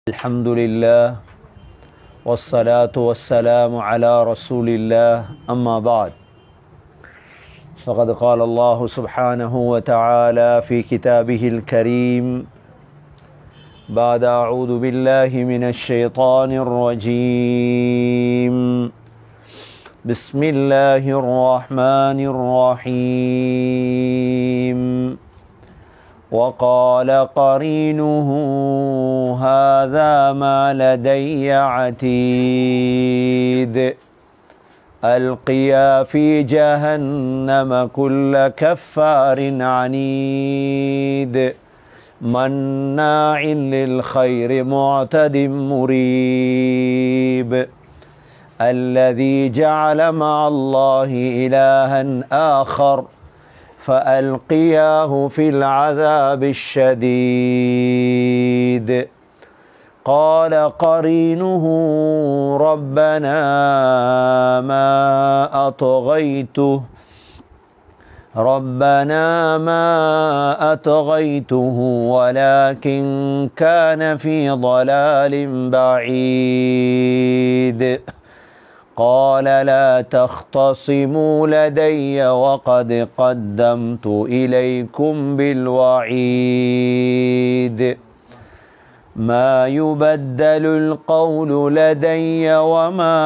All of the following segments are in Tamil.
الحمد لله والصلاة والسلام على رسول الله أما بعد فقد قال الله سبحانه وتعالى في كتابه الكريم بعد أعوذ بالله من الشيطان الرجيم بسم الله الرحمن الرحيم وقال قرينه هذا ما لدي عتيد ألقيا في جهنم كل كفار عنيد مناع للخير معتد مريب الذي جعل مع الله إلها آخر فألقياه في العذاب الشديد قال قرينه ربنا ما أطغيته ولكن كان في ضلال بعيد قال لا تختصموا لدي وقد قدمت إليكم بالوعيد ما يبدل القول لدي وما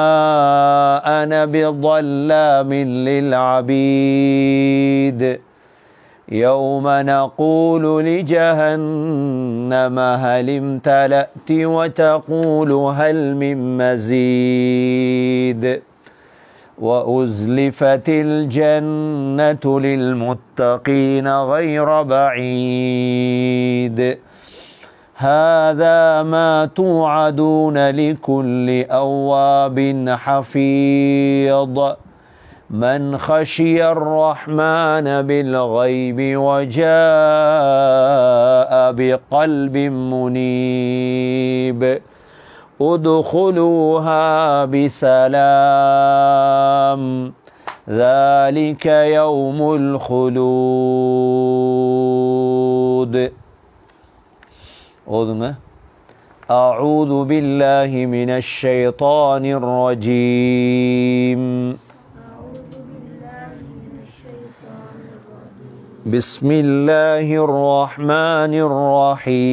أنا بظلام للعبيد يوم نقول لجهنم هل امتلأت وتقول هل من مزيد وأزلفت الجنة للمتقين غير بعيد هذا ما توعدون لكل أواب حفيظ من خشي الرحمن بالغيب وجاء بقلب منيب ادخلوها بسلام ذلك يوم الخلود. أعوذ بالله من الشيطان الرجيم بسم الله الرحمن الرحيم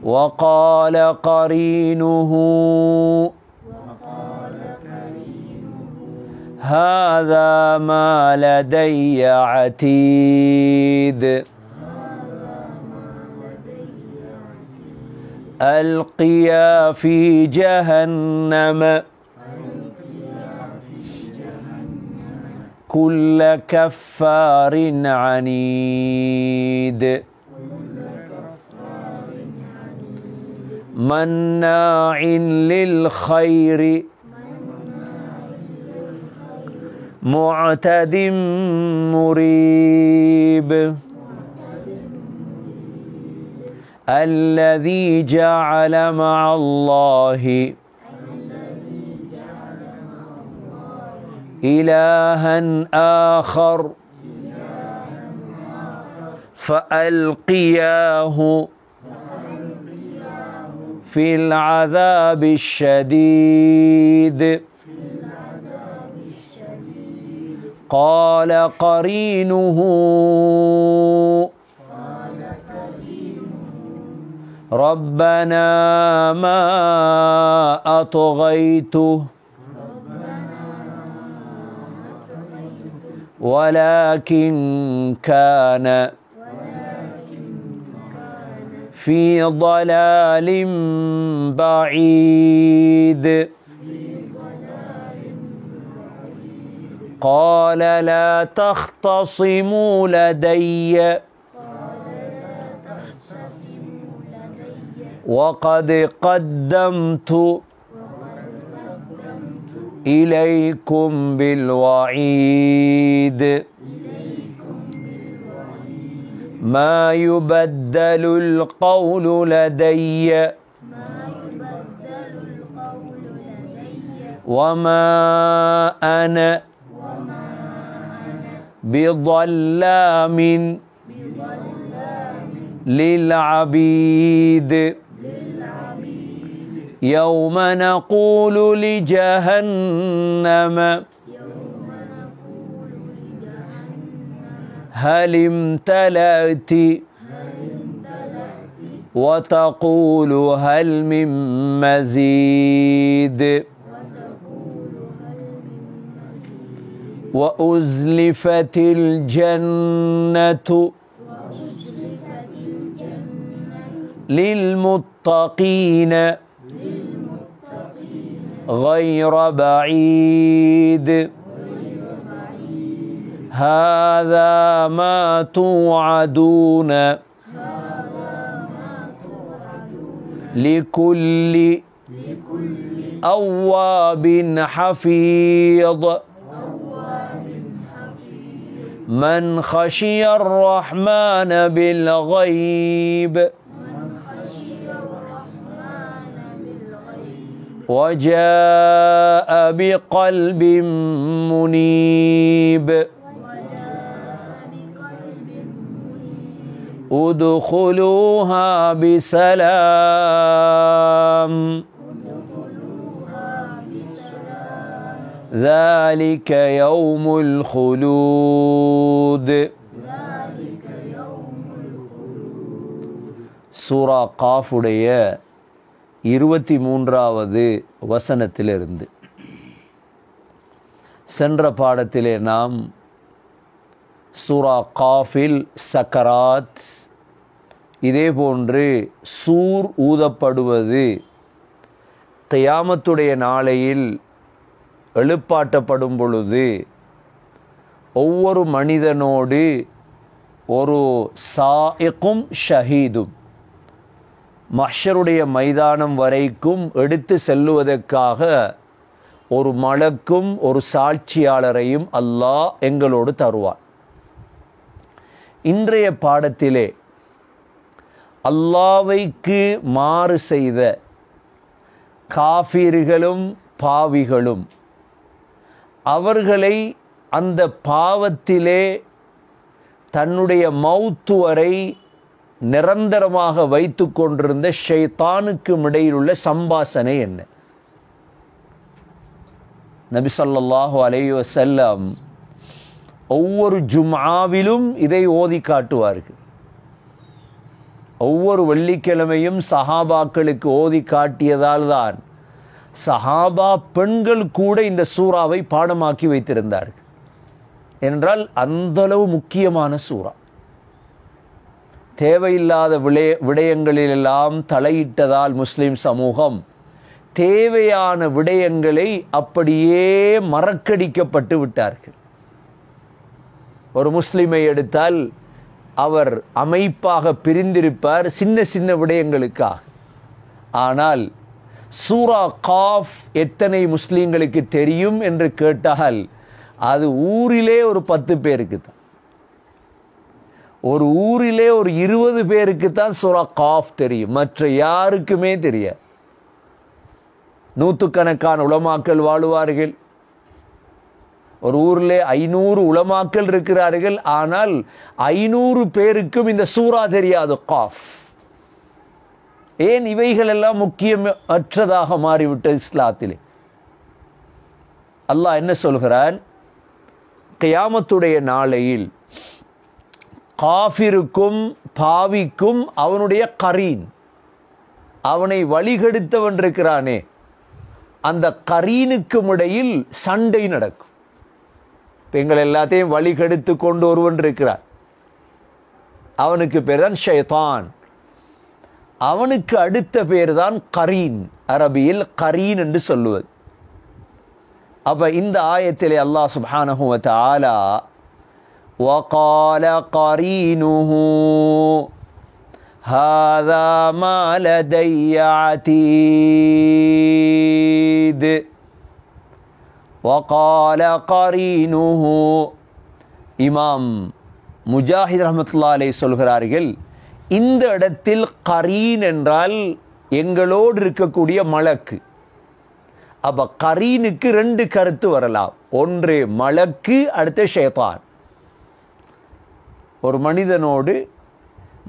وقال قرينه هذا ما لدي عتيد ألقيا في جهنم كل كفار عنيد مناع للخير معتد مريب الذي جعل مع الله إلها آخر فألقياه في العذاب الشديد قال قرينه ربنا ما أطغيته ولكن كان في ضلال بعيد قال لا تختصموا لدي وقد قدمت إليكم بالوعيد ما يبدل القول لدي وما أنا بظلام للعبيد يوم نقول لجهنم هل امتلأت وتقول هل من مزيد وأزلفت الجنة للمتقين غير بعيد هذا ما توعدون لكل أواب حفيظ من خشي الرحمن بالغيب وجاء بقلب منيب ادخلوها بسلام ذلك يوم الخلود. சூரா காஃபுடைய 23வது வசனத்திலிருந்து. சென்ற பாடத்திலே நாம் சூரா காஃபில் சக்கராத், இதேபோன்று சூர் ஊதப்படுவது, கியாமத்துடைய நாளையில் எழுப்பாட்டப்படும் பொழுது ஒவ்வொரு மனிதனோடு ஒரு சாயிக்கும் ஷஹீதும் மஹ்ஷருடைய மைதானம் வரைக்கும் எடுத்து செல்லுவதற்காக ஒரு மலக்கும் ஒரு சாட்சியாளரையும் அல்லாஹ் எங்களோடு தருவார். இன்றைய பாடத்திலே அல்லாஹ்வைக்கு மாறு செய்த காஃபிர்களும் பாவிகளும் அவர்களை அந்த பாவத்திலே தன்னுடைய மௌத்து வரை நிரந்தரமாக வைத்து கொண்டிருந்த ஷைத்தானுக்கும் இடையில் உள்ள சம்பாசனை என்ன? நபி ஸல்லல்லாஹு அலைஹி வஸல்லம் ஒவ்வொரு ஜும்ஆவிலும் இதை ஓதி காட்டுவார்கள். ஒவ்வொரு வெள்ளிக்கிழமையும் சஹாபாக்களுக்கு ஓதி காட்டியதால் தான் சஹாபா பெண்கள் கூட இந்த சூறாவை பாடமாக்கி வைத்திருந்தார்கள். என்றால் அந்தளவு முக்கியமான சூறா. தேவையில்லாத விடயங்களிலெல்லாம் தலையிட்டதால் முஸ்லிம் சமூகம் தேவையான விடயங்களை அப்படியே மறக்கடிக்கப்பட்டு விட்டார்கள். ஒரு முஸ்லிமை எடுத்தால் அவர் அமைப்பாக பிரிந்திருப்பார் சின்ன சின்ன விடயங்களுக்காக. ஆனால் சூரா காஃப் எத்தனை முஸ்லீம்களுக்கு தெரியும் என்று கேட்டால் அது ஊரிலே ஒரு 10 பேருக்கு தான், ஒரு ஊரிலே ஒரு 20 பேருக்கு தான் சூரா காஃப் தெரியும், மற்ற யாருக்குமே தெரியாது. நூற்றுக்கணக்கான உலமாக்கள் வாழுவார்கள். ஒரு ஊரிலே 500 உலமாக்கள் இருக்கிறார்கள். ஆனால் 500 பேருக்கும் இந்த சூரா தெரியாது காஃப். ஏன்? இவைகள் எல்லாம் முக்கியமற்றதாக மாறிவிட்டது இஸ்லாத்திலே. அல்லாஹ் என்ன சொல்கிறான்? கியாமத்துடைய நாளையில் காஃபிருக்கும் பாவிக்கும் அவனுடைய கரீன், அவனை வழிகெடுத்தவன் இருக்கிறானே, அந்த கரீனுக்கும் இடையில் சண்டை நடக்கும். எங்கள் எல்லாத்தையும் வழிகெடுத்து கொண்டு ஒருவன் இருக்கிறார், அவனுக்கு பேர் தான் ஷைத்தான். அவனுக்கு அடுத்த பேர் தான் கரீன், அரபியில் கரீன் என்று சொல்லுவது. அப்ப இந்த ஆயத்திலே அல்லாஹ் சுப்ஹானஹு வ தஆலா وقال قرينه هذا ما لدي عتيد وقال قرينه. இமாம் முஜாஹித் ரஹ்மத்துல்லாஹி அலைஹி சொல்கிறார்கள், இந்த இடத்தில் கரீன் என்றால் எங்களோடு இருக்கக்கூடிய மலக்கு. அப்ப கரீனுக்கு 2 கருத்து வரலாம். ஒன்று மலக்கு, அடுத்த ஷைத்தான். ஒரு மனிதனோடு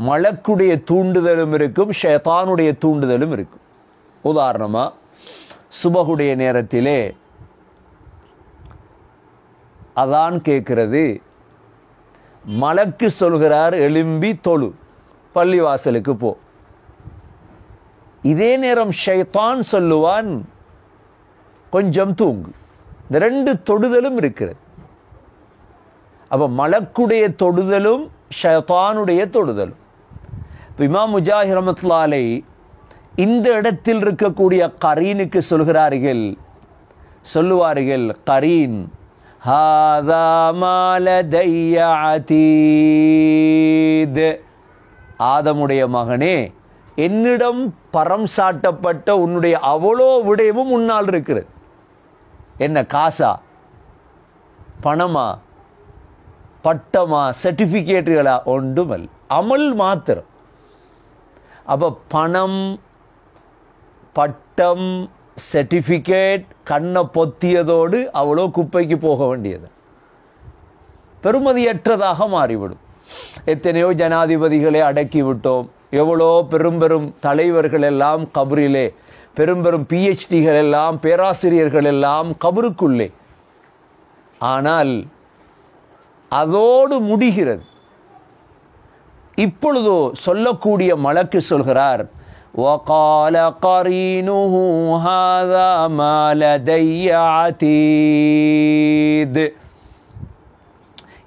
மலக்குடைய தூண்டுதலும் இருக்கும், ஷைத்தானுடைய தூண்டுதலும் இருக்கும். உதாரணமாக சுபஹுடைய நேரத்திலே அதான் கேட்கிறது, மலக்கு சொல்கிறார் எழும்பி தொழு, பள்ளிவாசலுக்கு போ. இதே நேரம் ஷைத்தான் சொல்லுவான் கொஞ்சம் தூங்கு. இந்த ரெண்டு தொடுதலும் இருக்கிறது. அப்போ மலக்குடைய தொடுதலும் ஷைத்தானுடைய தொடுதலும். இமாம் முஜாஹிர் ரஹ்மத்துல்லாஹி அலைஹி இந்த இடத்தில் இருக்கக்கூடிய கரீனுக்கு சொல்லுவார்கள் கரீன் ஹாதா மா லதைய அதீத், ஆதமுடைய மகனே, என்னிடம் பரம் சாட்டப்பட்ட உன்னுடைய அவ்வளோ விடயமும் முன்னால் இருக்கிறது. என்ன, காசா, பணமா, பட்டமா, சர்டிஃபிகேட்டுகளா? ஒன்றுமல், அமல் மாத்திரம். அப்போ பணம், பட்டம், சர்டிஃபிகேட் கண்ணை பொத்தியதோடு அவ்வளோ குப்பைக்கு போக வேண்டியது, பெருமதியற்றதாக மாறிவிடும். எத்தனையோ ஜனாதிபதிகளை அடக்கி விட்டோம், எவ்வளோ பெரும் தலைவர்கள் எல்லாம் கபரிலே, பெரும் பிஹெச்டிகள் எல்லாம், பேராசிரியர்கள் எல்லாம் கபருக்குள்ளே. ஆனால் அதோடு முடிகிறது. இப்பொழுதோ சொல்லக்கூடிய மலக்கு சொல்கிறார், وَقَالَ قَرِينُهُ هَذَا مَا لَدَيَّ عَتِيدٌ.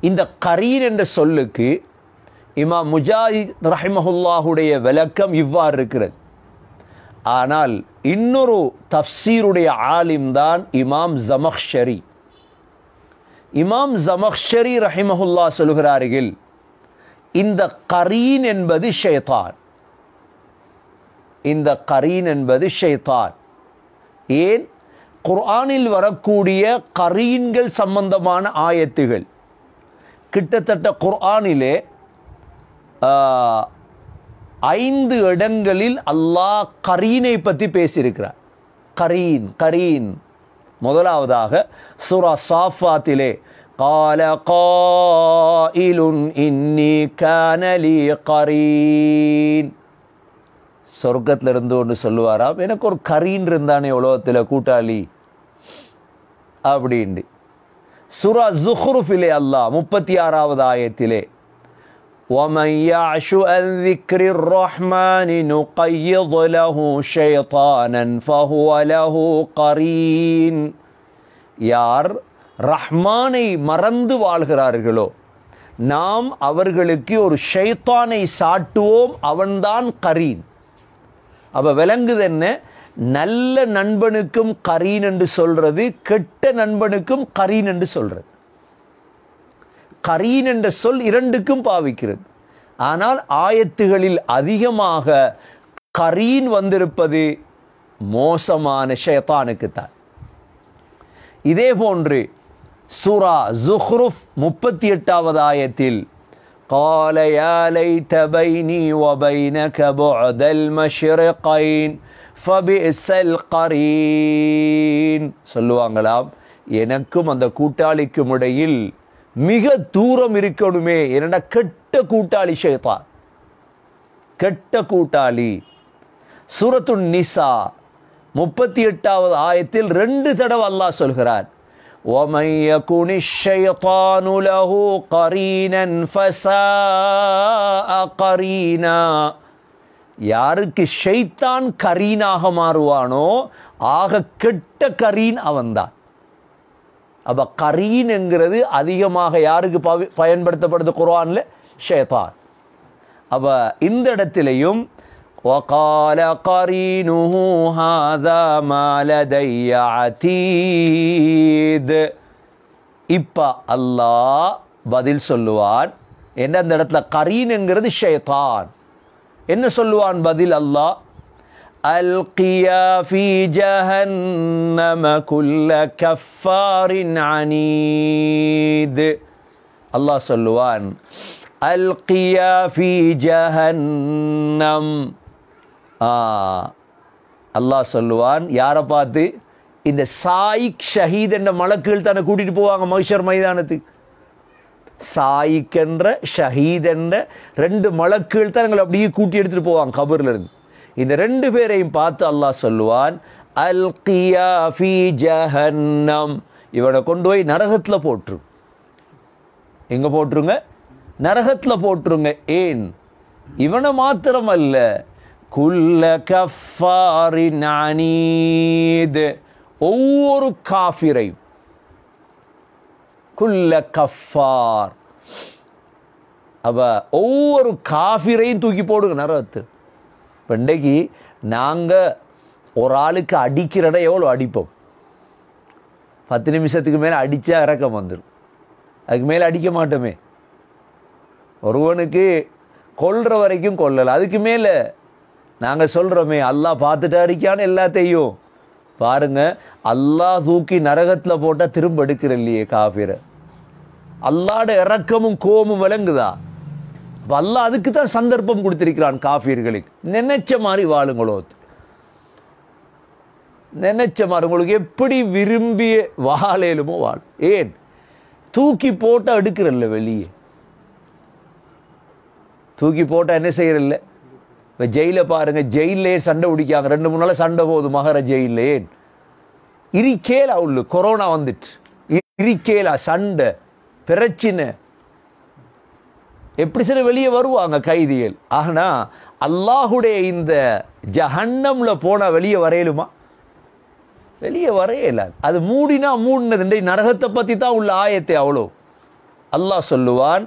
இந்த கரீன் என்ற சொல்லுக்கு இமாம் முஜாஹித் ரஹிமஹுல்லாஹுடைய விளக்கம் இவ்வாறு இருக்கிறது. ஆனால் இன்னொரு தஃப்சீருடைய ஆலிம் தான் இமாம் ஜமக்ஷரி. இமாம் ஜமக்ஷரி ரஹிமஹுல்லா சொல்கிறார்கள், இந்த கரீன் என்பது ஷைத்தான். இந்த கரீன் என்பது ஷைத்தான். ஏன்? குர்ஆனில் வரக்கூடிய கரீன்கள் சம்பந்தமான ஆயத்துகள் கிட்டத்தட்ட குர்ஆனிலே 5 இடங்களில் அல்லாஹ் கரீனை பற்றி பேசியிருக்கிறார். கரீன் முதலாவதாக சூரா சாஃபாத்திலே قال قائل إني كان لي قرين, சொர்க்கத்தில் இருந்து ஒன்று சொல்லுவாராம், எனக்கு ஒரு கரீன் இருந்தானே உலகத்தில் கூட்டாளி அப்படின்ட்டு. சூரா ஸுஹ்ருஃபிலே அல்லாஹ் 36வது ஆயத்திலே وَمَنْ يَعْشُ عَنْ ذِكْرِ الرَّحْمَنِ نُقَيِّضْ لَهُ شَيْطَانًا فَهُوَ لَهُ قَرِينٌ, யார் ரஹ்மானை மறந்து வாழ்கிறார்களோ நாம் அவர்களுக்கு ஒரு ஷைத்தானை சாட்டுவோம், அவன்தான் கரீன். அப்ப விளங்குது என்ன? நல்ல நண்பனுக்கும் கரீன் என்று சொல்றது, கெட்ட நண்பனுக்கும் கரீன் என்று சொல்றது. கரீன் என்ற சொல் இரண்டுக்கும் பாவிக்கிறது. ஆனால் ஆயத்துகளில் அதிகமாக கரீன் வந்திருப்பது மோசமான ஷைத்தானுக்குத்தான். இதே போன்று சூரா ஸுஹ்ருஃப் 38வது ஆயத்தில் قال يا ليت بيني وبينك بعد المشرقين فبئس القرين, சொல்லுவாங்களாம், எனக்கும் அந்த கூட்டாளிக்கும் இடையில் மிக தூரம் இருக்கணுமே, என்னடா கெட்ட கூட்டாளி ஷைத்தான், கெட்ட கூட்டாளி. சூரத்துன் நிசா 38வது ஆயத்தில் 2 தடவை அல்லாஹ் சொல்கிறார், وَمَنْ يَكُنِ الشَّيْطَانُ لَهُ قَرِينًا فَسَاءَ قَرِينًا, யாருக்கு ஷைத்தான் கரீனாக மாறுவானோ ஆக கெட்ட கரீன் அவன்தான். அப்ப கரீன் என்கிறது அதிகமாக யாருக்கு பயன்படுத்தப்படுது குர்ஆன்ல? ஷைத்தான். அப்ப இந்த இடத்திலையும் وَقَالَ قَرِينُهُ هَذَا مَا لَدَيَّ عَتِيدٌ. இப்ப அல்லாஹ் பதில் சொல்லுவான். என்ன அந்த இடத்துல கரீன் என்கிறது ஷைத்தான். என்ன சொல்லுவான் பதில் அல்லாஹ்? ألقيا في جهنم كل كفار عنيد. الله சொல்லுவான் ألقيا في جهنم. அல்லாஹ் சொல்லுவான் யாரை பார்த்து? இந்த சாயிக் ஷஹீத் என்ற மலக்குகள் தானே கூட்டிட்டு போவாங்க மஹ்ஷர் மைதானத்துக்கு. சாயிக்கென்ற ஷஹீத் என்ற 2 மலக்குகள் தான் எங்களை அப்படியே கூட்டி எடுத்துட்டு போவாங்க கபர்ல இருந்து. இந்த 2 பேரையும் பார்த்து அல்லாஹ் சொல்லுவான், அல்கியா ஃபீ ஜஹன்னம், இவனை கொண்டு போய் நரகத்துல போட்டுரு. எங்க போட்டுருங்க? நரகத்துல போட்டுருங்க. ஏன்? இவனை மாத்திரமல்ல, குல்ல கஃபாரின் அனீத், ஒவ்வொரு காஃபிரையும், குல்ல கஃபார், அப்ப ஒவ்வொரு காஃபிரையும் தூக்கி போடுங்க நரகத்தில். இன்றைக்கு நாங்க ஒரு ஆளுக்கு அடிக்கிறத எவ்வளோ அடிப்போம்? 10 நிமிஷத்துக்கு மேலே அடித்தா இறக்கம் வந்துடும். அதுக்கு மேலே அடிக்க மாட்டோமே. ஒருவனுக்கு கொல்ற வரைக்கும் கொல்லலை, அதுக்கு மேலே நாங்கள் சொல்கிறோமே அல்லாஹ் பார்த்துட்டா இருக்கான்னு எல்லாத்தையும். பாருங்க, அல்லாஹ் தூக்கி நரகத்தில் போட்டால் திரும்ப எடுக்கிற இல்லையே காஃபிரை. அல்லாட இறக்கமும் கோபமும் விளங்குதா? அப்போ அல்லாஹ் அதுக்கு தான் சந்தர்ப்பம் கொடுத்திருக்கிறான் காஃபிர்களுக்கு. நினைச்ச மாதிரி வாழுங்களோ, நினைச்ச மாதிரி உங்களுக்கு எப்படி விரும்பிய வாழலுமோ வாழ். ஏன்? தூக்கி போட்டால் எடுக்கிறல்ல வெளியே. தூக்கி போட்டால் என்ன செய்யறதில்ல? இப்போ ஜெயிலில் பாருங்க, ஜெயிலே சண்டை பிடிக்காங்க. 2-3 நாள் சண்டை போகுது மகர ஜெயிலில். ஏன்? இருக்கேலா உள்ளு கொரோனா வந்துட்டு, இருக்கேலா சண்டை பிரச்சினை. எப்படி சில வெளியே வருவாங்க கைதிகள். ஆனா அல்லாஹுடைய இந்த ஜஹன்னம்ல போனா வெளியே வரையலுமா? வெளியே வரையல. அது மூடினா மூடினது. நரகத்தை பத்தி தான் உள்ள ஆயத்தை அவ்வளோ. அல்லாஹ் சொல்லுவான்,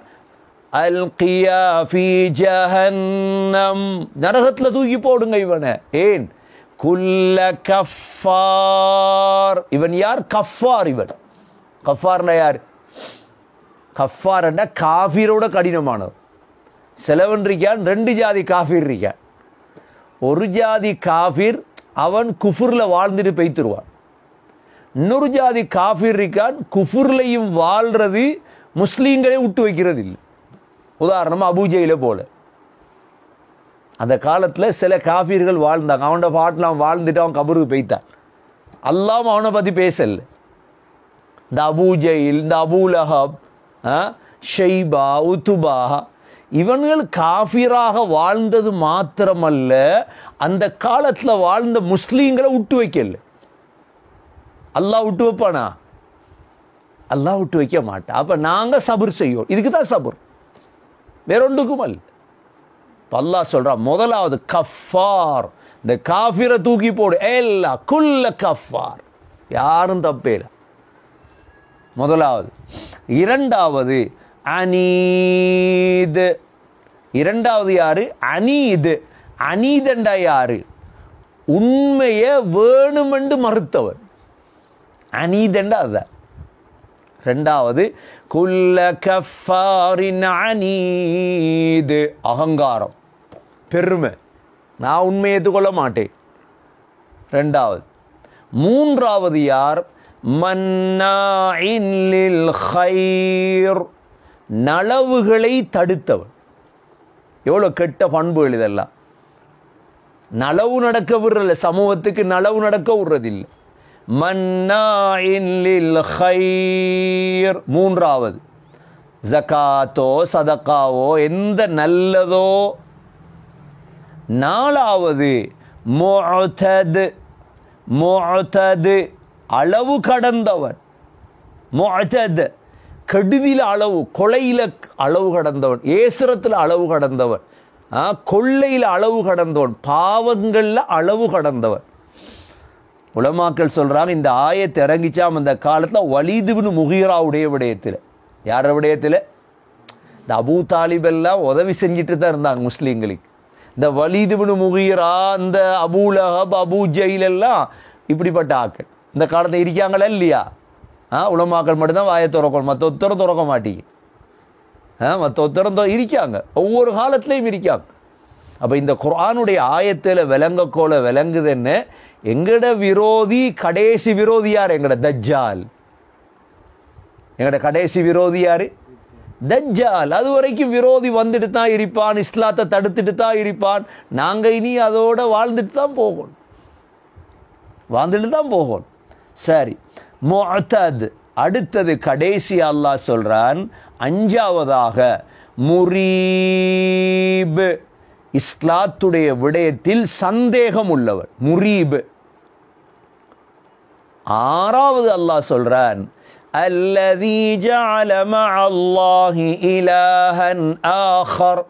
அல்கியா ஃபீ ஜஹன்னம், நரகத்துல தூக்கி போடுங்க இவனை. ஏன்? குல்ல கஃபார், இவன் யார்? கஃபார். இவன் கஃபார்னா யார்? கஃபார்னா காஃபிரோட கடினமானவர். சிலவன் இருக்கான் 2 ஜாதி காஃபிர் இருக்கான். ஒரு ஜாதி காஃபிர் அவன் குஃபுர்ல வாழ்ந்துட்டு பெய்த்துருவான். இன்னொரு ஜாதி காஃபிர் இருக்கான், குஃபுர்லையும் வாழ்றது முஸ்லீம்களே விட்டு வைக்கிறது இல்லை. உதாரணமா அபூஜையில போல அந்த காலத்தில் சில காஃபிர்கள் வாழ்ந்தாங்க. அவனோட பாட்டில் அவன் வாழ்ந்துட்டு அவன் கபருக்கு பெய்த்தான். அல்லாஹ் அவனை பற்றி பேசல. இந்த அபூஜையில், இந்த அபூலஹப், ஷைபா, உத்துபா, இவன்கள் காஃபிராக வாழ்ந்தது மாத்திரமல்ல, அந்த காலத்தில் வாழ்ந்த முஸ்லீம்களை விட்டு வைக்கல. அல்லாஹ் விட்டு வைப்பானா? அல்லாஹ் விட்டு வைக்க மாட்டான். அப்ப நாங்க சபர் செய்யும். இதுக்கு தான் சபர், வேறொன்றுக்கும் அல்ல. அல்லாஹ் சொல்றான், முதலாவது கஃபார், இந்த காஃபிரை தூக்கி போடு. எல்லா குல்ல கஃபார், யாரும் தப்பே இல்லை. முதலாவது. இரண்டாவது அனீத். இரண்டாவது யாரு? அனீத். அனீதண்டா யாரு? உண்மையை வேணுமென்று மறுத்தவன். அனீதண்டா அதான். ரெண்டாவது குல்ல கஃபாரின் அனீத், அகங்காரம், பெருமை, நான் உண்மையை ஏற்றுக்கொள்ள மாட்டேன். ரெண்டாவது. மூன்றாவது யார்? மன்னாஇன் லில் கைர், நலவுகளை தடுத்தவன். எவ்வளோ கெட்ட பண்புகள் இதெல்லாம். நலவு நடக்க விடுறதில்லை, சமூகத்துக்கு நலவு நடக்க விடுறதில்லை. மன்னாஇன் லில் கைர். மூன்றாவது, ஜகாத்தோ சதகாவோ எந்த நல்லதோ. நாலாவது முஅ்தத். முஅ்தத் அளவு கடந்தவன். முஅ்தத் கெடுதியில் அளவு, கொலையில அளவு கடந்தவன், ஏசுரத்தில் அளவு கடந்தவன், கொள்ளையில் அளவு கடந்தவன், பாவங்கள்ல அளவு கடந்தவன். உலமாக்கள் சொல்றாங்க, இந்த ஆயத்தை இறங்கிச்சாம் அந்த காலத்தில் வலீத் இப்னு முகீராவுடைய விடயத்தில். யார விடயத்தில்? இந்த அபூ தாலிப் எல்லாம் உதவி செஞ்சுட்டு தான் இருந்தாங்க முஸ்லீம்களுக்கு. இந்த வலீத் இப்னு முகீரா, இந்த அபூ லஹப், அபூ ஜஹில் எல்லாம் இப்படிப்பட்ட ஆக்கள் இந்த காலத்தில் இருக்காங்களா இல்லையா? உலமாக்கள் மட்டும்தான் வாயை திறக்கணும், மற்ற ஒத்தரம் திறக்க மாட்டீங்க. மற்ற ஒத்தரம் இருக்காங்க, ஒவ்வொரு காலத்திலையும் இருக்காங்க. அப்போ இந்த குர்ஆனுடைய ஆயத்தில் விளங்கக்கோல விளங்குதுன்னு, எங்கட விரோதி, கடைசி விரோதி யார்? எங்கட தஜ்ஜால். எங்கட கடைசி விரோதி யாரு? தஜ்ஜால். அது வரைக்கும் விரோதி வந்துட்டு தான் இருப்பான், இஸ்லாத்தை தடுத்துட்டு தான் இருப்பான். நாங்கள் இனி அதோட வாழ்ந்துட்டு தான் போகணும், வாழ்ந்துட்டு தான் போகணும். சரி, முஅ்தத் அடுத்தது கடைசி அல்லாஹ் சொல்றான், அஞ்சாவதாக முரீப், இஸ்லாத்துடைய விடயத்தில் சந்தேகம் உள்ளவர் முரீப். ஆறாவது அல்லாஹ் சொல்றான், அல்லதி ஜஅல மஅல்லாஹி இலாஹன் ஆகர்,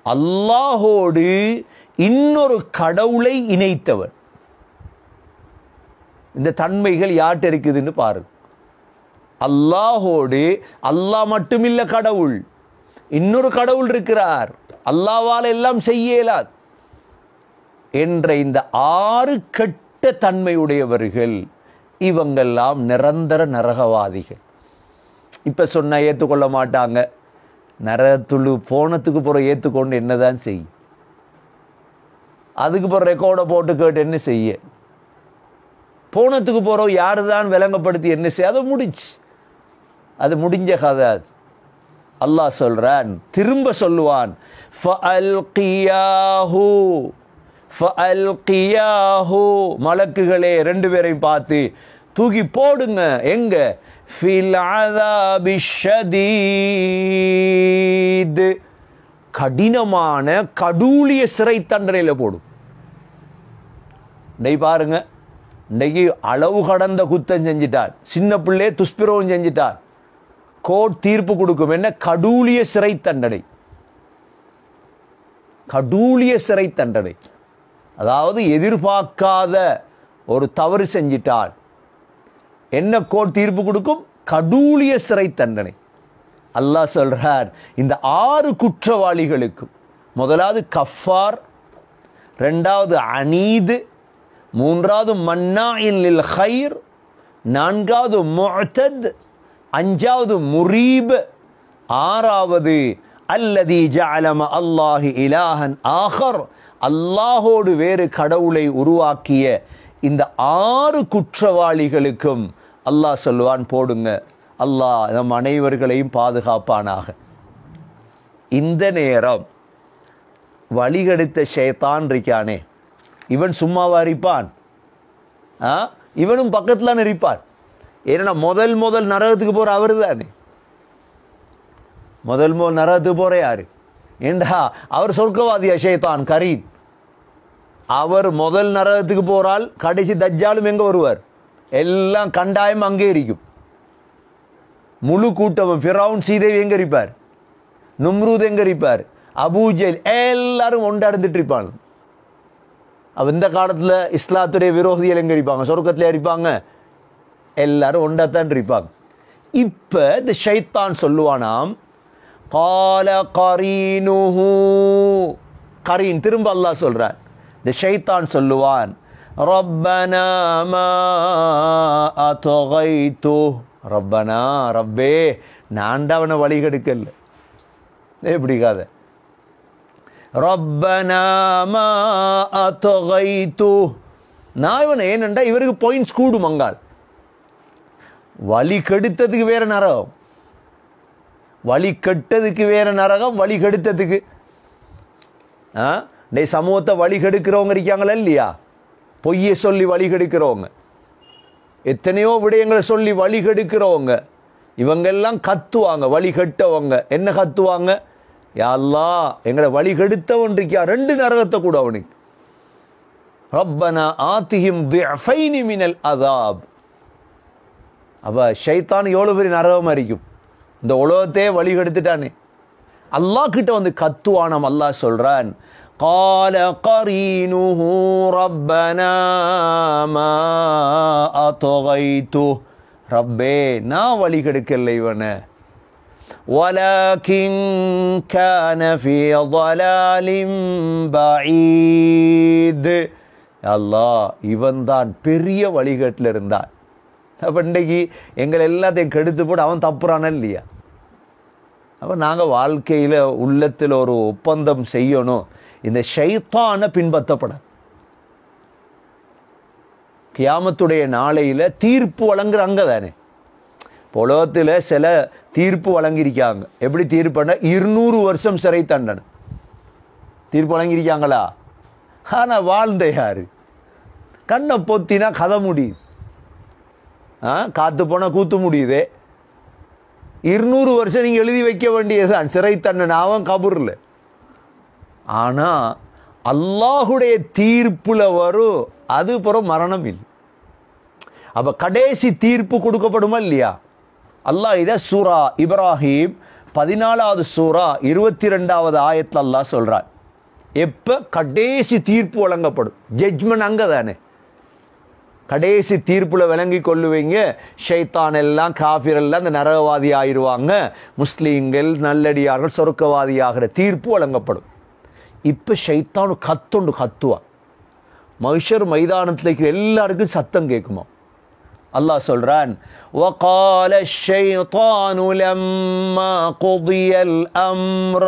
அல்லாஹோடு இன்னொரு கடவுளை இணைத்தவர். இந்த தன்மைகள் யார்கிட்ட இருக்குதுன்னு பாருங்க. அல்லாஹோடு அல்லாஹ் மட்டுமில்ல கடவுள், இன்னொரு கடவுள் இருக்கிறார், அல்லாஹ்வால் எல்லாம் செய்ய இயலாது என்ற இந்த 6 கெட்ட தன்மையுடையவர்கள், இவங்கெல்லாம் நிரந்தர நரகவாதிகள். இப்போ சொன்னால் ஏற்றுக்கொள்ள மாட்டாங்க. நரகத்துள்ளு போனத்துக்கு போகிற ஏற்றுக்கொண்டு என்னதான் செய்ய, அதுக்கு போகிற ரெக்கார்டை போட்டு கேட்டு என்ன செய்ய, போனத்துக்கு போகிறோம் யாரு தான் விளங்கப்படுத்தி என்ன செய்ய, அது முடிஞ்சு, அது முடிஞ்ச கதை. அது அல்லாஹ் சொல்றான், திரும்ப சொல்லுவான், ஃபஅல்கியாஹு ஃபஅல்கியாஹு, மலக்குகளே 2 பேரையும் பார்த்து தூக்கி போடுங்க. எங்க? ஃபில் அஸாபி ஷதீத், கடினமான கடூழிய சிறை தண்டனையில் போடும். இன்னைக்கு பாருங்க, இன்னைக்கு அளவு கடந்த குத்தம் செஞ்சிட்டார், சின்ன பிள்ளை துஷ்பிரவம் செஞ்சிட்டார், கோர்ட் தீர்ப்பு கொடுக்கும். என்ன? கடூழிய சிறை தண்டனை. கடூழிய சிறை தண்டனை, அதாவது எதிர்பார்க்காத ஒரு தவறு செஞ்சிட்டால் என்ன கோர்ட் தீர்ப்பு கொடுக்கும்? கடூழிய சிறை தண்டனை. அல்லாஹ் சொல்றார், இந்த 6 குற்றவாளிகளுக்கும், முதலாவது கஃபார், 2வது அனீது, 3வது மன்னாஇன் லில் கைர், 4வது முஅ்தத், 5வது முரீப், 6வது அல்லதி ஜஅல மஅல்லாஹி இலாஹன் ஆகர், அல்லாஹோடு வேறு கடவுளை உருவாக்கிய இந்த 6 குற்றவாளிகளுக்கும் அல்லாஹ் சொல்லுவான், போடுங்க. அல்லாஹ் நம் அனைவர்களையும் பாதுகாப்பானாக. இந்த நேரம் வழிகெடுத்த ஷைத்தான் இருக்கானே, இவன் சும்மாவா இருப்பான்? இவனும் பக்கத்தில் இருப்பான். ஏன்னா முதல் நரகத்துக்கு போற அவர் தானே. முதல் நரகத்துக்கு போற யாரு? ஏண்டா அவர் சொர்க்கவாதியா ஷைத்தான் கரீன். அவர் முதல் நரகத்துக்கு போறால், கடைசி தஜ்ஜாலும் எங்க வருவார்? எல்லாம் கண்டாயம் அங்கே இருக்கும். முழு கூட்டம், ஃபிரௌன் சீதேவி எங்க இருப்பார்? நும்ரூத் எங்க இருப்பார்? அபூஜல் எல்லாரும் ஒண்டாடுந்துட்டு இருப்பாங்க. இந்த காலத்தில் இஸ்லாத்துடைய விரோதிகள் எங்க இருப்பாங்க? சொர்க்கத்தில் இருப்பாங்க. எல்லாரும் ஒண்டாத்தான் இருப்பாங்க. இப்ப இந்த ஷைத்தான் சொல்லுவானாம், கால கரீனுஹு, கரீன், திரும்ப அல்லாஹ் சொல்றான், இந்த ஷைத்தான் சொல்லுவான், ரப்பனா மா அத்கைது, ரப்பனா, ரப்பே, நான் அவனை வழி கெடுக்கல. எப்படி காத? ரப்பனா மா அத்கைது, நான் இவனை, ஏனென்றா இவருக்கு பாயிண்ட்ஸ் கூடும். அங்கால் வழி கெடுத்ததுக்கு வேற நரகம், வழி கெட்டதுக்கு வேற நரகம், வழி கெடுத்ததுக்கு. சமூகத்தை வழி கெடுக்கிறவங்க இருக்காங்களா இல்லையா? பொய்யை சொல்லி வழி கெடுக்கிறவங்க, எத்தனையோ விடயங்களை சொல்லி வழி கெடுக்கிறவங்க, இவங்கெல்லாம் கத்துவாங்க. வழி கெட்டவங்க என்ன கத்துவாங்க? யா அல்லாஹ், எங்களை வழி கெடுத்தவன் இருக்கியா, 2 நரகத்தை கூட அவனுக்கு. ரப்பனா ஆத்திஹிம் திஃபைனி மினல் அஸாப். அப்ப ஷைத்தான் எவ்வளவு பெரிய நரகமா இருக்கும். இந்த உலகத்தையே வழி கெடுத்துட்டானே. அல்லாஹ் கிட்ட வந்து கத்துவானம். அல்லாஹ் சொல்றான், قال قرينه ربنا ما أطغيته, ரப்பே, நான் வழி கெடுக்கல இவனை, ولكن كان في ضلال بعيد, அல்லாஹ் இவன் தான் பெரிய வழிகேட்டில் இருந்தான். அப்போ இன்றைக்கு எங்களை எல்லாத்தையும் கெடுத்து போட்டு அவன் தப்புறான இல்லையா? அப்போ நாங்கள் வாழ்க்கையில் உள்ளத்தில் ஒரு ஒப்பந்தம் செய்யணும், இந்த ஷைத்தானை பின்பற்றப்பட. கியாமத்துடைய நாளையில் தீர்ப்பு வழங்குறாங்க தானே. உலகத்தில் சில தீர்ப்பு வழங்கியிருக்காங்க. எப்படி தீர்ப்புனா 200 வருஷம் சிறை தண்டனை தீர்ப்பு வழங்கியிருக்காங்களா? ஆனால் வாழ்ந்த யாரு? கண்ணை பொத்தினா கதை முடியுது. காத்து போனால் கூத்து முடியுது. 200 வருஷம் நீங்கள் எழுதி வைக்க வேண்டியதுதான் சிறை தண்டனை, அவன் கபூரில். ஆனால் அல்லாஹுடைய தீர்ப்புல வரும், அது பிறகு மரணம் இல்லை. அப்போ கடைசி தீர்ப்பு கொடுக்கப்படுமா இல்லையா? அல்லாஹ் இதை சூரா இப்ராஹிம் 14வது சூரா 22வது ஆயத்தில் அல்லாஹ் சொல்கிறார். எப்போ கடைசி தீர்ப்பு வழங்கப்படும்? ஜட்ஜ்மெண்ட் அங்கே தானே. கடைசி தீர்ப்புல விளங்கி கொள்ளுவீங்க, ஷைத்தான் எல்லாம் காஃபிர் எல்லாம் இந்த நரகவாதி ஆயிடுவாங்க, முஸ்லீம்கள் நல்லடியார்கள் சொர்க்கவாதி ஆகிற தீர்ப்பு வழங்கப்படும். இப்போ ஷைத்தான் கத்துவான். மஹ்ஷர் மைதானத்தில் இருக்கிற எல்லாருக்கும் சத்தம் கேட்குமா? அல்லாஹ் சொல்றான், وَقَالَ الشَّيْطَانُ لَمَّا قُضِيَ الْأَمْرُ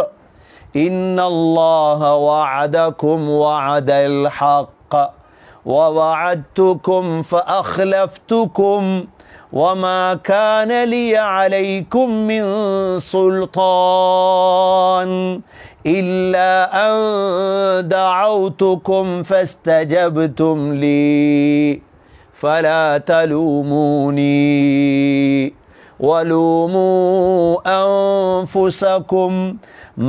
إِنَّ اللَّهَ وَعَدَكُمْ وَعْدَ الْحَقِّ وَوَعَدتُّكُمْ فَأَخْلَفْتُكُمْ وَمَا كَانَ لِيَ عَلَيْكُمْ مِنْ سُلْطَانٍ إِلَّا أَنْ دَعَوْتُكُمْ فَاسْتَجَبْتُمْ لِي فَلَا تَلُومُونِي وَلُومُوا أَنفُسَكُمْ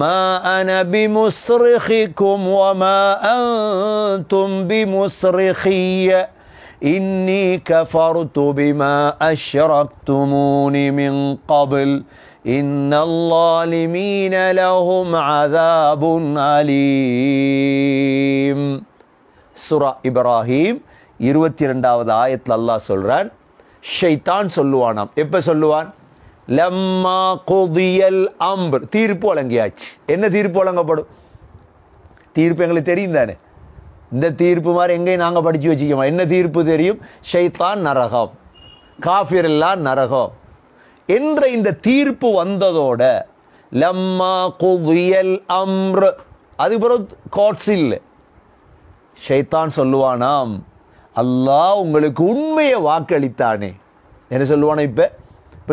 مَا أَنَا بِمُصْرِخِكُمْ وَمَا أَنْتُمْ بِمُصْرِخِيَّ إِنِّي كَفَرْتُ بِمَا أَشْرَكْتُمُونِ مِنْ قَبْلُ إِنَّ الظَّالِمِينَ لَهُمْ عَذَابٌ أَلِيمٌ. சூரா இப்ராஹிம் 22வது ஆயத்தில் அல்லாஹ் சொல்றான், ஷைத்தான் சொல்லுவானாம். எப்ப சொல்லுவான்? லம்மா குதியல் அம்ர், தீர்ப்பு வழங்கியாச்சு. என்ன தீர்ப்பு வழங்கப்படும்? தீர்ப்பு எங்களுக்கு தெரியும் தானே. இந்த தீர்ப்பு மாதிரி எங்கேயும் நாங்கள் படித்து வச்சுக்கோமா? என்ன தீர்ப்பு தெரியும்? ஷைத்தான் நரகம், காஃபிர் எல்லாம் நரகம் என்ற இந்த தீர்ப்பு வந்ததோட லம்மா குதியல் அம்ர், அது பிறகு கோர்ட்ஸ் இல்லை. ஷைத்தான் சொல்லுவானாம், அல்லாஹ் உங்களுக்கு உண்மையை வாக்களித்தானே. என்ன சொல்லுவானா? இப்போ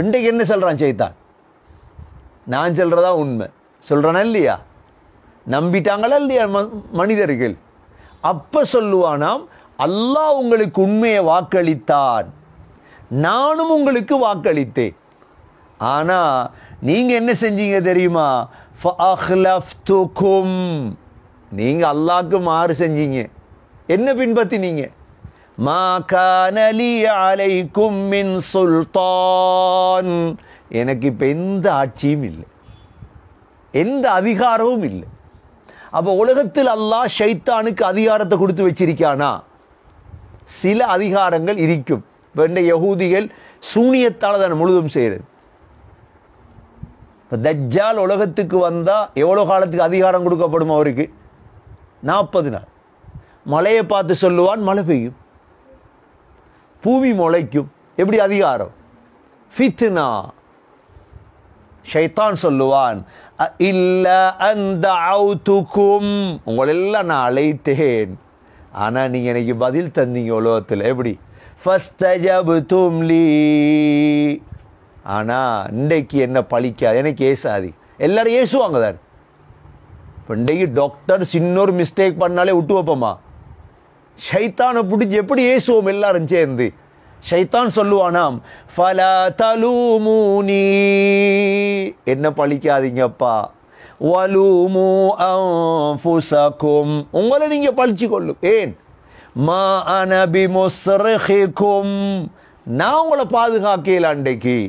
இன்றைக்கு என்ன சொல்கிறான் ஷைத்தான்? நான் சொல்கிறதா உண்மை சொல்கிறானா இல்லையா? நம்பிட்டாங்களா இல்லையா மனிதர்கள்? அப்போ சொல்லுவானாம், அல்லாஹ் உங்களுக்கு உண்மையை வாக்களித்தான், நானும் உங்களுக்கு வாக்களித்தேன். ஆனால் நீங்கள் என்ன செஞ்சீங்க தெரியுமா? ஃபஅஹ்லஃப்துகும், நீங்கள் அல்லாஹ்க்கு மாறு செஞ்சீங்க. என்ன பின்பற்றினீங்க? மா கான லீ அலைக்கும் மின் சுல்தான், எனக்கு இப்போ எந்த ஆட்சியும் இல்லை, எந்த அதிகாரமும் இல்லை. அப்போ உலகத்தில் அல்லாஹ் ஷைத்தானுக்கு அதிகாரத்தை கொடுத்து வச்சிருக்கானா? சில அதிகாரங்கள் இருக்கும். இப்போ யகூதிகள் சூனியத்தால் தான் முழுதும் செய்கிறது. இப்போ தஜ்ஜால் உலகத்துக்கு வந்தால் எவ்வளோ காலத்துக்கு அதிகாரம் கொடுக்கப்படும் அவருக்கு? 40 நாள். மழையை பார்த்து சொல்லுவான், மழை பெய்யும், பூமி முளைக்கும். எப்படி அதிகாரம்? ஃபித்னா. ஷைத்தான் சொல்லுவான், இல்ல அந்த அவுத்துக்கும், உங்களெல்லாம் நான் அழைத்தேன், ஆனால் நீங்கள் எனக்கு பதில் தந்தீங்க உலகத்தில். எப்படி? ஃபஸ்தஜப்தும் லீ, ஆனால் இன்றைக்கு என்ன பழிக்காது, எனக்கு ஏசாதி. எல்லாரும் ஏசுவாங்க தான். இப்போ இன்றைக்கு டாக்டர் சின்னொரு மிஸ்டேக் பண்ணாலே விட்டு வைப்போமா? ஷைத்தானை பிடிச்சி எப்படி ஏசுவோம் எல்லாரும் சேர்ந்து? ஷைத்தான் சொல்லுவானாம், ஃபலா தலூமூனி, என்ன பழிக்காதீங்கப்பா, வலூமு அன்ஃபுஸகும், உங்களை நீங்க பழிச்சு கொள்ளும். ஏன்? மா அன பிமுஸ்ரிஹிகும், நான் உங்களை பாதுகாக்கல அன்றைக்கு.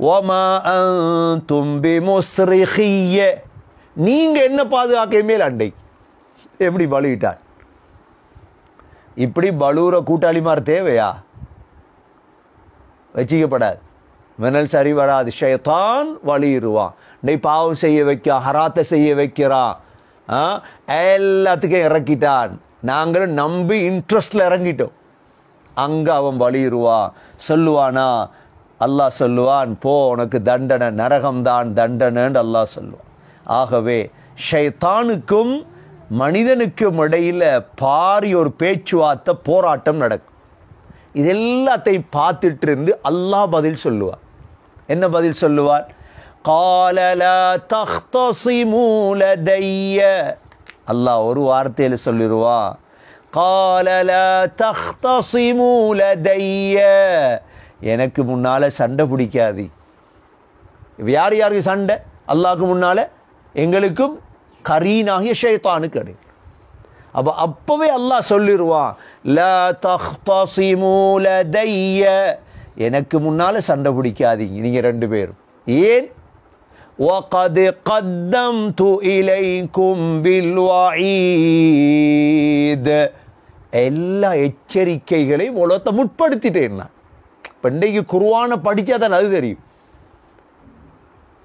வமா அன்தும் பிமுஸ்ரிஹிய, நீங்க என்ன பாதுகாக்க மேல் அன்றைக்கு. எப்படி பலிட்டான்? இப்படி பலூர கூட்டாளிமார் தேவையா? வச்சிக்கப்படாது. மினல் சரி வராது. ஷைத்தான் வலியுறுவான். நீ பாவம் செய்ய வைக்க, ஹராத்தை செய்ய வைக்கிறான், எல்லாத்துக்கும் இறக்கிட்டான். நாங்களும் நம்பி இன்ட்ரெஸ்ட்ல இறங்கிட்டோம். அங்க அவன் வலியுறுவான். சொல்லுவானா? அல்லாஹ் சொல்லுவான், போ, உனக்கு தண்டனை, நரகம்தான் தண்டனைன்னு அல்லாஹ் சொல்லுவான். ஆகவே ஷைத்தானுக்கும் மனிதனுக்கும் இடையில பாரி ஒரு பேச்சுவார்த்தை, போராட்டம் நடக்கும். இது எல்லாத்தையும் பார்த்துட்டு இருந்து அல்லாஹ் பதில் சொல்லுவார். என்ன பதில் சொல்லுவார்? قَالَ لَا تَخْتَصِمُوا لَدَيَّ, அல்லாஹ் ஒரு வார்த்தையில் சொல்லிடுவா, قَالَ لَا تَخْتَصِمُوا لَدَيَّ எனக்கு முன்னால் சண்டை பிடிக்காது. யார் யாருக்கு சண்டை? அல்லாஹ்க்கு முன்னால் எங்களுக்கும் கரீனாகிய ஷைத்தானுக்கு கிடையாது. அப்பவே அல்லாஹ் சொல்லிடுவான், லா தஹ்தஸிமூ லதைய, எனக்கு முன்னால் சண்டை பிடிக்காதீங்க நீங்கள் 2 பேரும். ஏன்? وَقَدْ قَدَّمْتُ إِلَيْكُمْ بِالْوَعِيدِ, எல்லா எச்சரிக்கைகளையும் உலகத்தை முற்படுத்திட்டேன் நான். இப்போ இன்றைக்கு குர்ஆனை படித்தா தான் அது தெரியும்.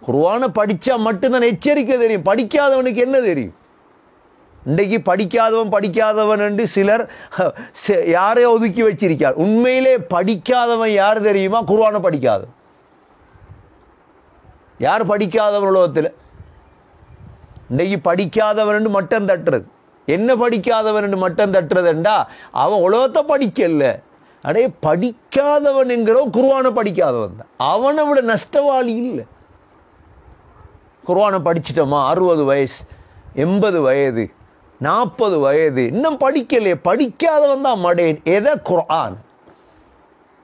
குர்ஆனை படித்தா மட்டும்தான் எச்சரிக்கை தெரியும். படிக்காதவனுக்கு என்ன தெரியும்? இன்றைக்கு படிக்காதவன் என்று சிலர் யாரையோ ஒதுக்கி வச்சிருக்கார். உண்மையிலே படிக்காதவன் யார் தெரியுமா? குர்ஆனை படிக்காதவன். யார் படிக்காதவன் உலகத்தில்? இன்றைக்கு படிக்காதவன் என்று மட்டம் தட்டுறது. என்ன படிக்காதவன் என்று மட்டம் தட்டுறதுண்டா, அவன் உலகத்தை படிக்கல. அடே, படிக்காதவன் என்கிறோம் குர்ஆனை படிக்காதவன் தான். அவனை விட நஷ்டவாளி இல்லை. குர்ஆனை படிச்சிட்டோமா, 60 வயசு, 80 வயது, 40 வயது, இன்னும் படிக்கலையே, படிக்காதவன் தான் மடேன். எதை? குர்ஆன்.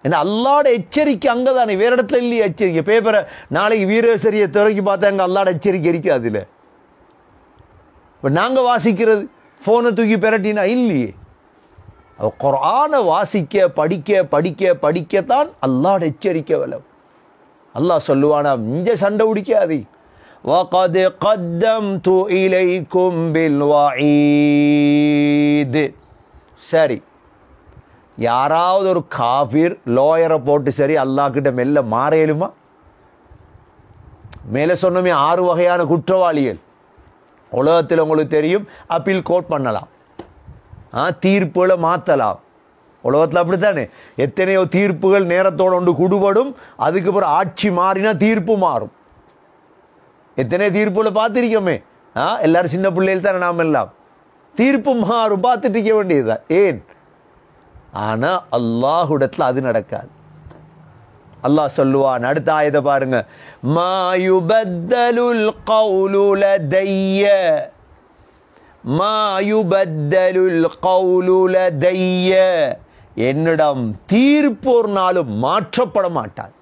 ஏன்னா அல்லாட எச்சரிக்கை அங்கே தானே, வேறு இடத்துல இல்லையே எச்சரிக்கை. பேப்பரை நாளைக்கு வீரேசரியை திறக்கி பார்த்தா அங்கே அல்லாட எச்சரிக்கை இருக்கு அதில். இப்போ நாங்கள் வாசிக்கிறது ஃபோனை தூக்கி பெரட்டினா இல்லையே. குர்ஆனை வாசிக்க படிக்க படிக்க படிக்கத்தான் அல்லாட எச்சரிக்கை விலை. அல்லாஹ் சொல்லுவானா, இஞ்ச சண்டை பிடிக்காது. وَقَدْ قَدَّمْتُ إِلَيْكُمْ بِالْوَعِيدِ. சரி, யாராவது ஒரு காஃபிர் லாயரை போட்டு சரி அல்லாஹ் கிட்ட மெல்ல மாறையலுமா? மேலே சொன்னமே 6 வகையான குற்றவாளிகள் உலகத்தில் உங்களுக்கு தெரியும். அப்பீல் கோர்ட் பண்ணலாம், தீர்ப்புகளை மாற்றலாம். உலகத்தில் அப்படித்தானே, எத்தனையோ தீர்ப்புகள் நேரத்தோடு ஒன்று குடுபடும். அதுக்கப்புறம் ஆட்சி மாறினா தீர்ப்பு மாறும். எத்தனை தீர்ப்புகளை பார்த்துருக்கோமே. எல்லாரும் சின்ன பிள்ளைகள் தானே நாம் எல்லாம். தீர்ப்பு மாறும், பார்த்துட்டு இருக்க வேண்டியதுதான். ஏன்? ஆனால் அல்லாஹ்விடத்தில் அது நடக்காது. அல்லாஹ் சொல்லுவான், அடுத்த ஆயத்தை பாருங்க, மா யுபத்தலுல் கௌலு லதைய, மா யுபத்தலுல் கௌலு லதைய, என்னிடம் தீர்ப்பு ஒரு நாளும் மாற்றப்பட மாட்டாது.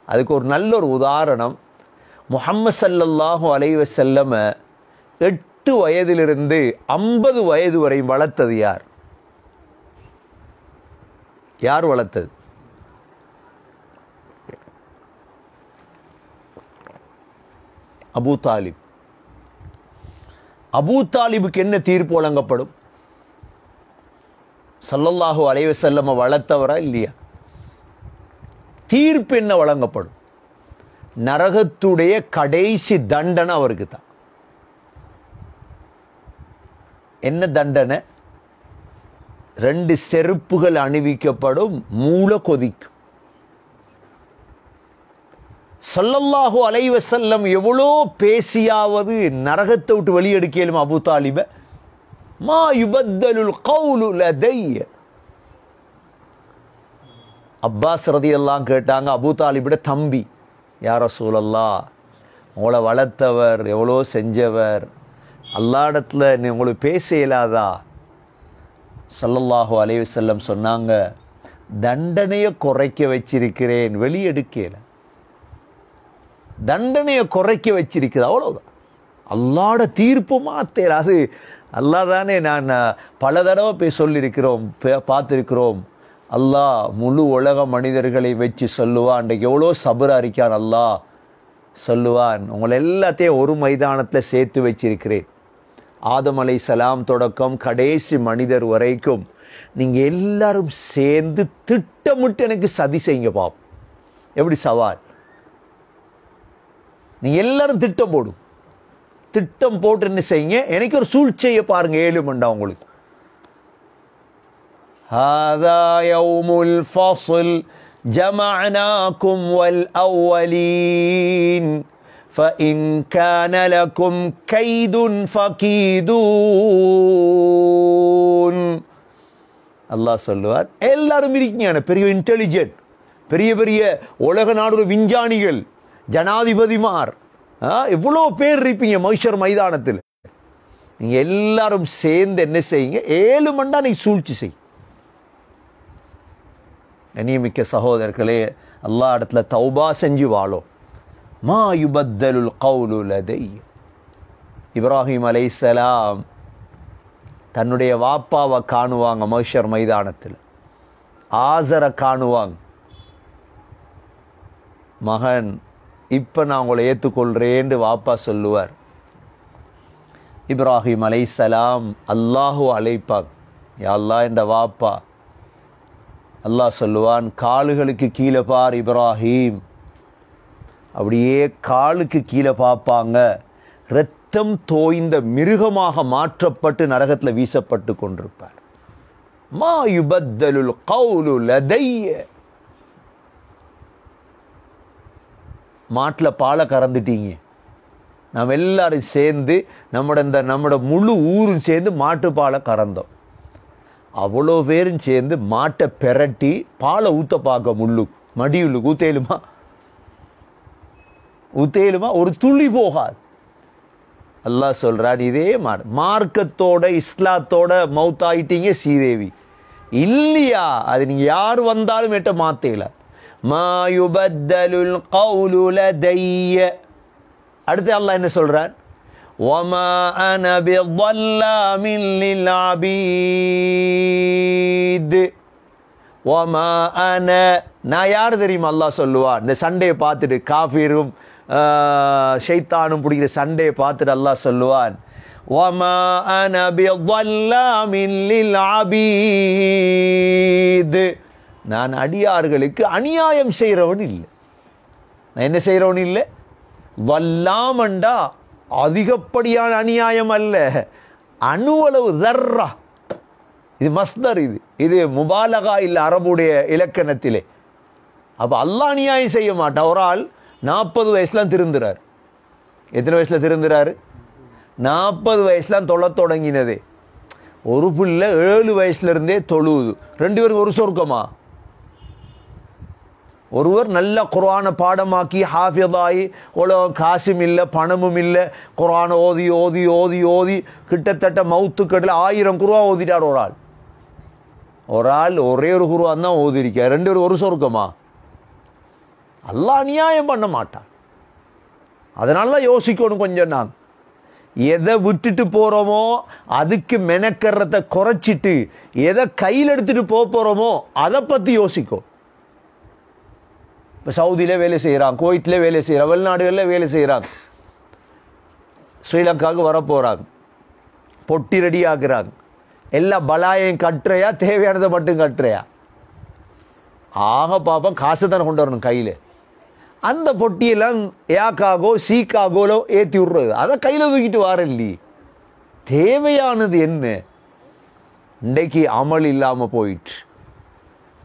அதுக்கு ஒரு நல்ல ஒரு உதாரணம், முஹம்மது ஸல்லல்லாஹு அலைஹி வஸல்லம் 8 வயதிலிருந்து 50 வயது வரை வளர்த்தது யார்? யார் வளர்த்தது? அபூ தாலிப். அபூ தாலிபுக்கு என்ன தீர்ப்பு வழங்கப்படும்? ஸல்லல்லாஹு அலைஹி வஸல்லம் வளர்த்தவரா இல்லையா? தீர்ப்பு என்ன வழங்கப்படும்? நரகத்துடைய கடைசி தண்டனை அவருக்கு தான். என்ன தண்டனை? 2 செருப்புகள் அணிவிக்கப்படும், மூளை கொதிக்கும். ஸல்லல்லாஹு அலைஹி வஸல்லம் எவ்வளோ பேசியாவது நரகத்தை விட்டு வெளியெடுக்கலும் அபூ தாலிப. மா யுபத்தலுல் கௌலு லதைய. அப்பாஸ் ரலியல்லாஹு கேட்டாங்க, அபூ தாலிபோட தம்பி, யா ரசூலல்லாஹ், உங்களை வளர்த்தவர், எவ்வளோ செஞ்சவர், அல்லாஹ்விடத்தில் உங்களுக்கு பேச இயலாதா? ஸல்லல்லாஹு அலைஹி வஸல்லம் சொன்னாங்க, தண்டனையை குறைக்க வச்சிருக்கிறேன், வெளியெடுக்கல. தண்டனையை குறைக்க வச்சிருக்கிறது, அவ்வளோதான். அல்லாஹ்வோட தீர்ப்பு மாத்தேல. அது அல்லாஹ் தானே. நான் பல தடவை போய் சொல்லியிருக்கிறோம், பார்த்துருக்கிறோம். அல்லாஹ் முழு உலக மனிதர்களை வச்சு சொல்லுவான், அன்றைக்கு எவ்வளோ சபரா இருக்கான். அல்லாஹ் சொல்லுவான், உங்களை எல்லாத்தையும் ஒரு மைதானத்தில் சேர்த்து வச்சிருக்கிறேன். ஆதம் அலைஹிஸ்ஸலாம் தொடக்கம் கடைசி மனிதர் வரைக்கும் நீங்கள் எல்லாரும் சேர்ந்து திட்டமிட்டு எனக்கு சதி செய்யுங்க பாப்போம். எப்படி சவால்? நீங்கள் எல்லாரும் திட்டம் போடும். திட்டம் போட்டு என்ன செய்யுங்க, எனக்கு ஒரு சூழ்ச்சியை பாருங்க. 7 மண்டா உங்களுக்கு. ஹாதா யௌமுல் ஃபஸ்ல் ஜமஅனாகும் வல் அவ்வலீன் فَإِنْ كَانَ لَكُمْ كَيْدٌ فَكِيدُونِ. அல்லாஹ் சொல்லுவார், எல்லாரும் இருக்கீங்க, பெரிய இன்டெலிஜென்ட், பெரிய பெரிய உலக நாடு விஞ்ஞானிகள், ஜனாதிபதிமார், எவ்வளோ பேர் இருப்பீங்க மஹ்ஷர் மைதானத்தில். நீங்க எல்லாரும் சேர்ந்து என்ன செய்யுங்க, 7 மண்டா நீ சூழ்ச்சி செய். கண்ணியமிக்க சகோதரர்களே, அல்லாஹ் இடத்துல தௌபா செஞ்சு வாழும். மா யுபத்தலுல் கௌலு லதைய. இப்ராஹிம் அலைஹிஸ்ஸலாம் தன்னுடைய வாப்பாவை காணுவாங்க மஹ்ஷர் மைதானத்தில். ஆசரை காணுவாங்க. மகன், இப்போ நான் உங்களை ஏற்றுக்கொள்கிறேன்னு வாப்பா சொல்லுவார். இப்ராஹிம் அலைஹிஸ்ஸலாம் அல்லாஹு அழைப்பாங்க, யா அல்லாஹ் என்ற வாப்பா. அல்லாஹ் சொல்லுவான், காலுகளுக்கு கீழே பார் இப்ராஹிம். அப்படியே காலுக்கு கீழே பார்ப்பாங்க. இரத்தம் தோய்ந்த மிருகமாக மாற்றப்பட்டு நரகத்தில் வீசப்பட்டு கொண்டிருப்பார். மா யுபத்தலுல் கௌலு லதைய. மாட்டில் பாலை கறந்துட்டீங்க. நாம் எல்லாரும் சேர்ந்து நம்மட முழு ஊரும் சேர்ந்து மாட்டுப்பாலை கறந்தோம். அவ்வளோ பேரும் சேர்ந்து மாட்டை பெரட்டி பாலை ஊற்ற பார்க்க முள்ளு மடியுள்ளுக்கு ஊத்தேலுமா ஒரு துளி போகாது. அல்லாஹ் சொல்றார், இதே மார்க்கத்தோட இஸ்லாத்தோட மௌத்தாயிட்டீங்க ஸ்ரீதேவி இல்லையா, அது நீங்க யார் வந்தாலும் எட்ட மாத்தேல. மா யுபத்தலுல் கௌலு லதைய. அடுத்து அல்லாஹ் என்ன சொல்றார், வமா அன பிظல்லாமின் லில் அபீத். வமா அன, நான் யார் தெரியுமா அல்லாஹ் சொல்லுவான். இந்த சண்டையை பார்த்துட்டு காஃபிரும் ஷைத்தானும் பிடிக்கிற சண்டையை பார்த்துட்டு அல்லாஹ் சொல்லுவான், வமா அன பிظல்லாமின் லில் அபீத். நான் அடியார்களுக்கு அநியாயம் செய்கிறவன் இல்லை. நான் என்ன செய்கிறவன் இல்லை. வல்லாமண்டா அதிகப்படியான அநியாயம் அல்ல, அணுவளவு தர்ரா. இது மஸ்தர், இது முபாலகா இல்லை அரபுடைய இலக்கணத்திலே. அப்போ அல்லாஹ் அநியாயம் செய்ய மாட்டான். ஒரு ஆள் 40 வயசுலாம் திருந்துறார். எத்தனை வயசுல திருந்துறாரு? 40 வயசுலாம் தொழ தொடங்கினதே. ஒரு பிள்ளை 7 வயசுல இருந்தே தொழுது. 2 பேருக்கு ஒரு சொர்க்கமா? ஒருவர் நல்ல குர்ஆனை பாடமாக்கி ஹாஃபிதாயி, உலகம் காசும் இல்லை பணமும் இல்லை, குர்ஆனை ஓதி ஓதி ஓதி ஓதி கிட்டத்தட்ட மவுத்துக்கட்டில் 1000 குர்ஆன் ஓதிட்டார். ஒரு ஆள் ஒரே ஒரு குர்ஆன் தான் ஓதிருக்கார். 2 பேரும் ஒரு சொர்க்கமா? அல்லாஹ் அநியாயம் பண்ண மாட்டான். அதனால தான் யோசிக்கணும் கொஞ்சம். நாங்கள் எதை விட்டுட்டு போகிறோமோ அதுக்கு மெனக்கறதை குறைச்சிட்டு எதை கையில் எடுத்துகிட்டு போகிறோமோ அதை பற்றி யோசிக்கும். இப்போ சவுதியில் வேலை செய்கிறாங்க, குவைத்தில் வேலை செய்கிறாங்க, வெளிநாடுகளில் வேலை செய்கிறாங்க, ஸ்ரீலங்காவுக்கு வர போகிறாங்க, பொட்டி ரெடி ஆக்குறாங்க. எல்லா பலாயையும் கட்டுறையா, தேவையானதை மட்டும் கட்டுறையா? ஆக பாப்பா காசு தானே கொண்டு வரணும் கையில். அந்த பொட்டியெல்லாம் ஏக்காகோ சீக்காகோலோ ஏற்றி விட்றது, அதை கையில் தூக்கிட்டு வரலி. தேவையானது என்ன? இன்றைக்கு அமல் இல்லாமல் போயிட்டு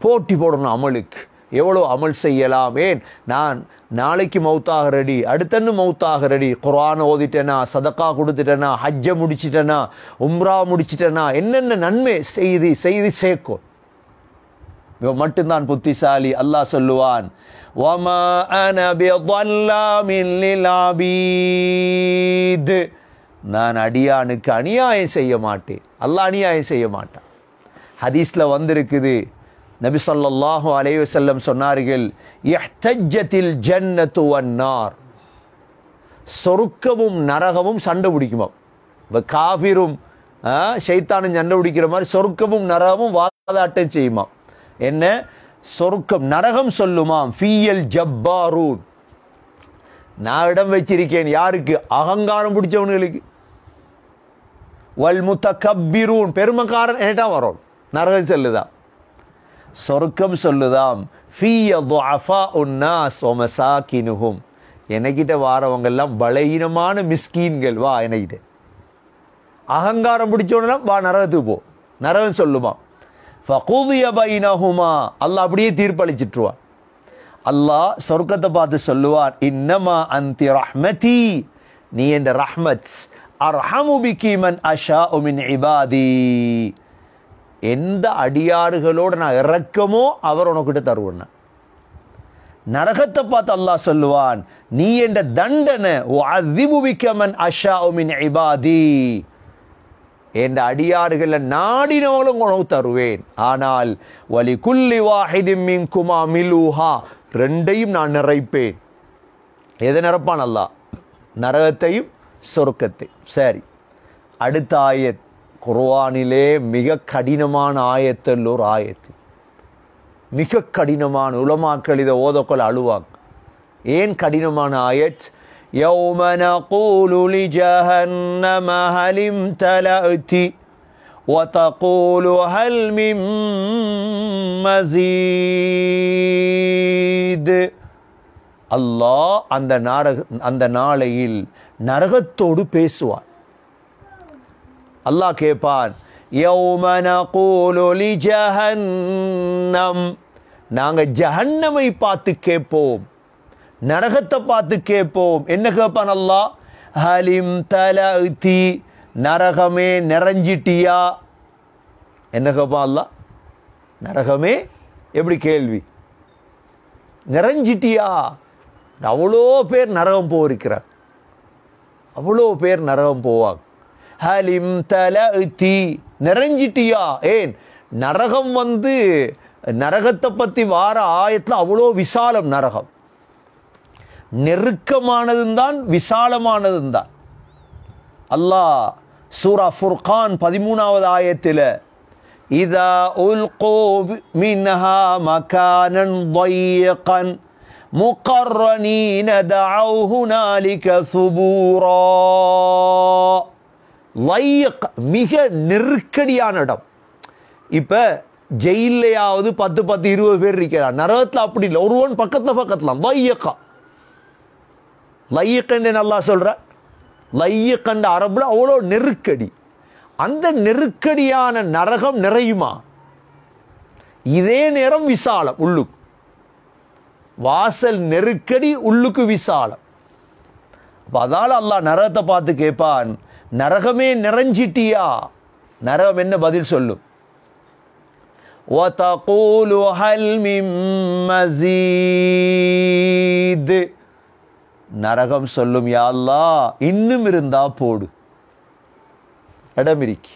போட்டி போடணும் அமலுக்கு. எவ்வளோ அமல் செய்யலாம். ஏன் நான் நாளைக்கு மௌத்தாக ரெடி, அடுத்தன்னு மௌத்தாக ரெடி, குர்ஆன் ஓதிட்டேனா, சதக்கா கொடுத்துட்டேனா, ஹஜ்ஜை முடிச்சிட்டேனா, உம்ரா முடிச்சிட்டேனா, என்னென்ன நன்மை செய்தி சேர்க்கும். இவன் மட்டும்தான் புத்திசாலி. அல்லாஹ் சொல்லுவான், வமா அன பிظல்லாமின் லில் அபீத். நான் அடியானுக்கு அநியாயம் செய்ய மாட்டேன். அல்லாஹ் அநியாயம் செய்ய மாட்டான். ஹதீஸ்ல வந்திருக்குது, நபி ஸல்லல்லாஹு அலைஹி வஸல்லம் சொன்னார்கள், இஹ்தஜ்ஜத்தில் ஜன்னத்து வன்னார். சொர்க்கமும் நரகமும் சண்டை பிடிக்குமா? இப்போ காஃபிரும் ஷைத்தானும் சண்டை பிடிக்கிற மாதிரி சொர்க்கமும் நரகமும் வாதாட்டம் செய்யுமா? என்ன சொர்க்கம் நரகம் சொல்லுமாம், ஃபீயல் ஜப்பாரூன், நான் இடம் வச்சிருக்கேன் யாருக்கு? அகங்காரம் பிடிச்சவனுங்களுக்கு. வல் முத்தகப்பிரூன், பெருமக்காரன் ஏட்டா வரும். நரகம் சொல்லுதான். சொர்க்கம் சொல்லுதாம், ஃபீய துஅஃபாஉன் நாஸ் வ மசாகினுஹும், என்கிட்ட வாரவங்கெல்லாம் பலகீனமான மிஸ்கீன்கள், வா என்கிட்ட. அகங்காரம் பிடிச்சோன்னா வா நரகத்துக்கு போ. நரகம் சொல்லுமா, ஃபகுதிய பைனஹுமா, அல்லாஹ் அப்படியே தீர்ப்பளிச்சிட்டுருவான். அல்லாஹ் சொர்க்கத்தை பார்த்து சொல்லுவான், இன்னமா அன்தி ரஹ்மதி, நீ என்ற ரஹ்மத், அர்ஹமு பிகி மன் அஷாஉ மின் இபாதி, எந்த அடியாறுகளோடு நான் இறக்கமோ அவர் உனக்கிட்ட தருவேன். நரகத்தை பார்த்து அல்லாஹ் சொல்லுவான், நீ என்ற தண்டனை, உஅذிபு பிக மன் அஷாஉ மின் இபாதி, என்ற அடியார்கள் நாடினவங்களும் உணவு தருவேன். ஆனால் வலி குல்லி வாஹிதின் மின்குமா மிலூஹா, ரெண்டையும் நான் நிறைப்பேன். எதை நிரப்பான் அல்லாஹ்? நரகத்தையும் சொர்க்கத்தையும். சரி, அடுத்த ஆயத் குர்ஆனிலே மிக கடினமான ஆயத்தில் ஒரு ஆயத்து, மிக கடினமான. உலமாக்கள் இதை ஓதக்கொள்ள அழுவாங்க. ஏன் கடினமான ஆயத்? يوم نقول لجهنم هل امتلأت وتقول هل من مزيد. அல்லாஹ் அந்த நாளையில் நரகத்தோடு பேசுவார். அல்லாஹ் கேட்பான், يوم نقول لجهنم, நாங்க ஜஹன்னமை பார்த்து கேட்போம், நரகத்தை பார்த்து கேட்போம். என்ன கேட்பான் அல்லாஹ்? ஹலிம் தலதி, நரகமே நிறைஞ்சிட்டியா? என்ன கேட்பான் அல்லாஹ்? நரகமே எப்படி கேள்வி? நிறைஞ்சிட்டியா? அவ்வளோ பேர் நரகம் போயிருக்கிறார், அவ்வளோ பேர் நரகம் போவாங்க. ஹலிம் தலதி, நிறைஞ்சிட்டியா? ஏன் நரகம் நரகத்தை பற்றி வார ஆயத்தில் அவ்வளோ விசாலம். நரகம் நெருக்கமானதும் தான் விசாலமானதும் தான். அல்லாஹ் சூரா ஃபுர்கான் 13வது ஆயத்தில் இதா உல்கூ மின்ஹா மகானன் ضيقا முகர்ரனீன தஅவ் ஹுனாலிக சுபூரா. ضيق, மிக நெருக்கடியான இடம். இப்போ ஜெயிலையாவது 10-20 பேர் இருக்கிறார், நரகத்தில் அப்படி இல்லை, ஒருவன் பக்கத்தில் ضيق. லையக்கண்டு அல்லாஹ் சொல்ற, லையக்கண்ட அரபுல அவ்வளோ நெருக்கடி. அந்த நெருக்கடியான நரகம் நிறையுமா? இதே நேரம் விசாலம், உள்ளுக்கு வாசல் நெருக்கடி, உள்ளுக்கு விசாலம். அதால அல்லாஹ் நரகத்தை பார்த்து கேட்பான், நரகமே நிறைஞ்சிட்டியா? நரகம் என்ன பதில் சொல்லும்? وَتَقُولُ هَلْ مِن مَّزِيدٍ, நரகம் சொல்லும், யா அல்லாஹ் இன்னும் இருந்தா போடு, இடம் இருக்கு.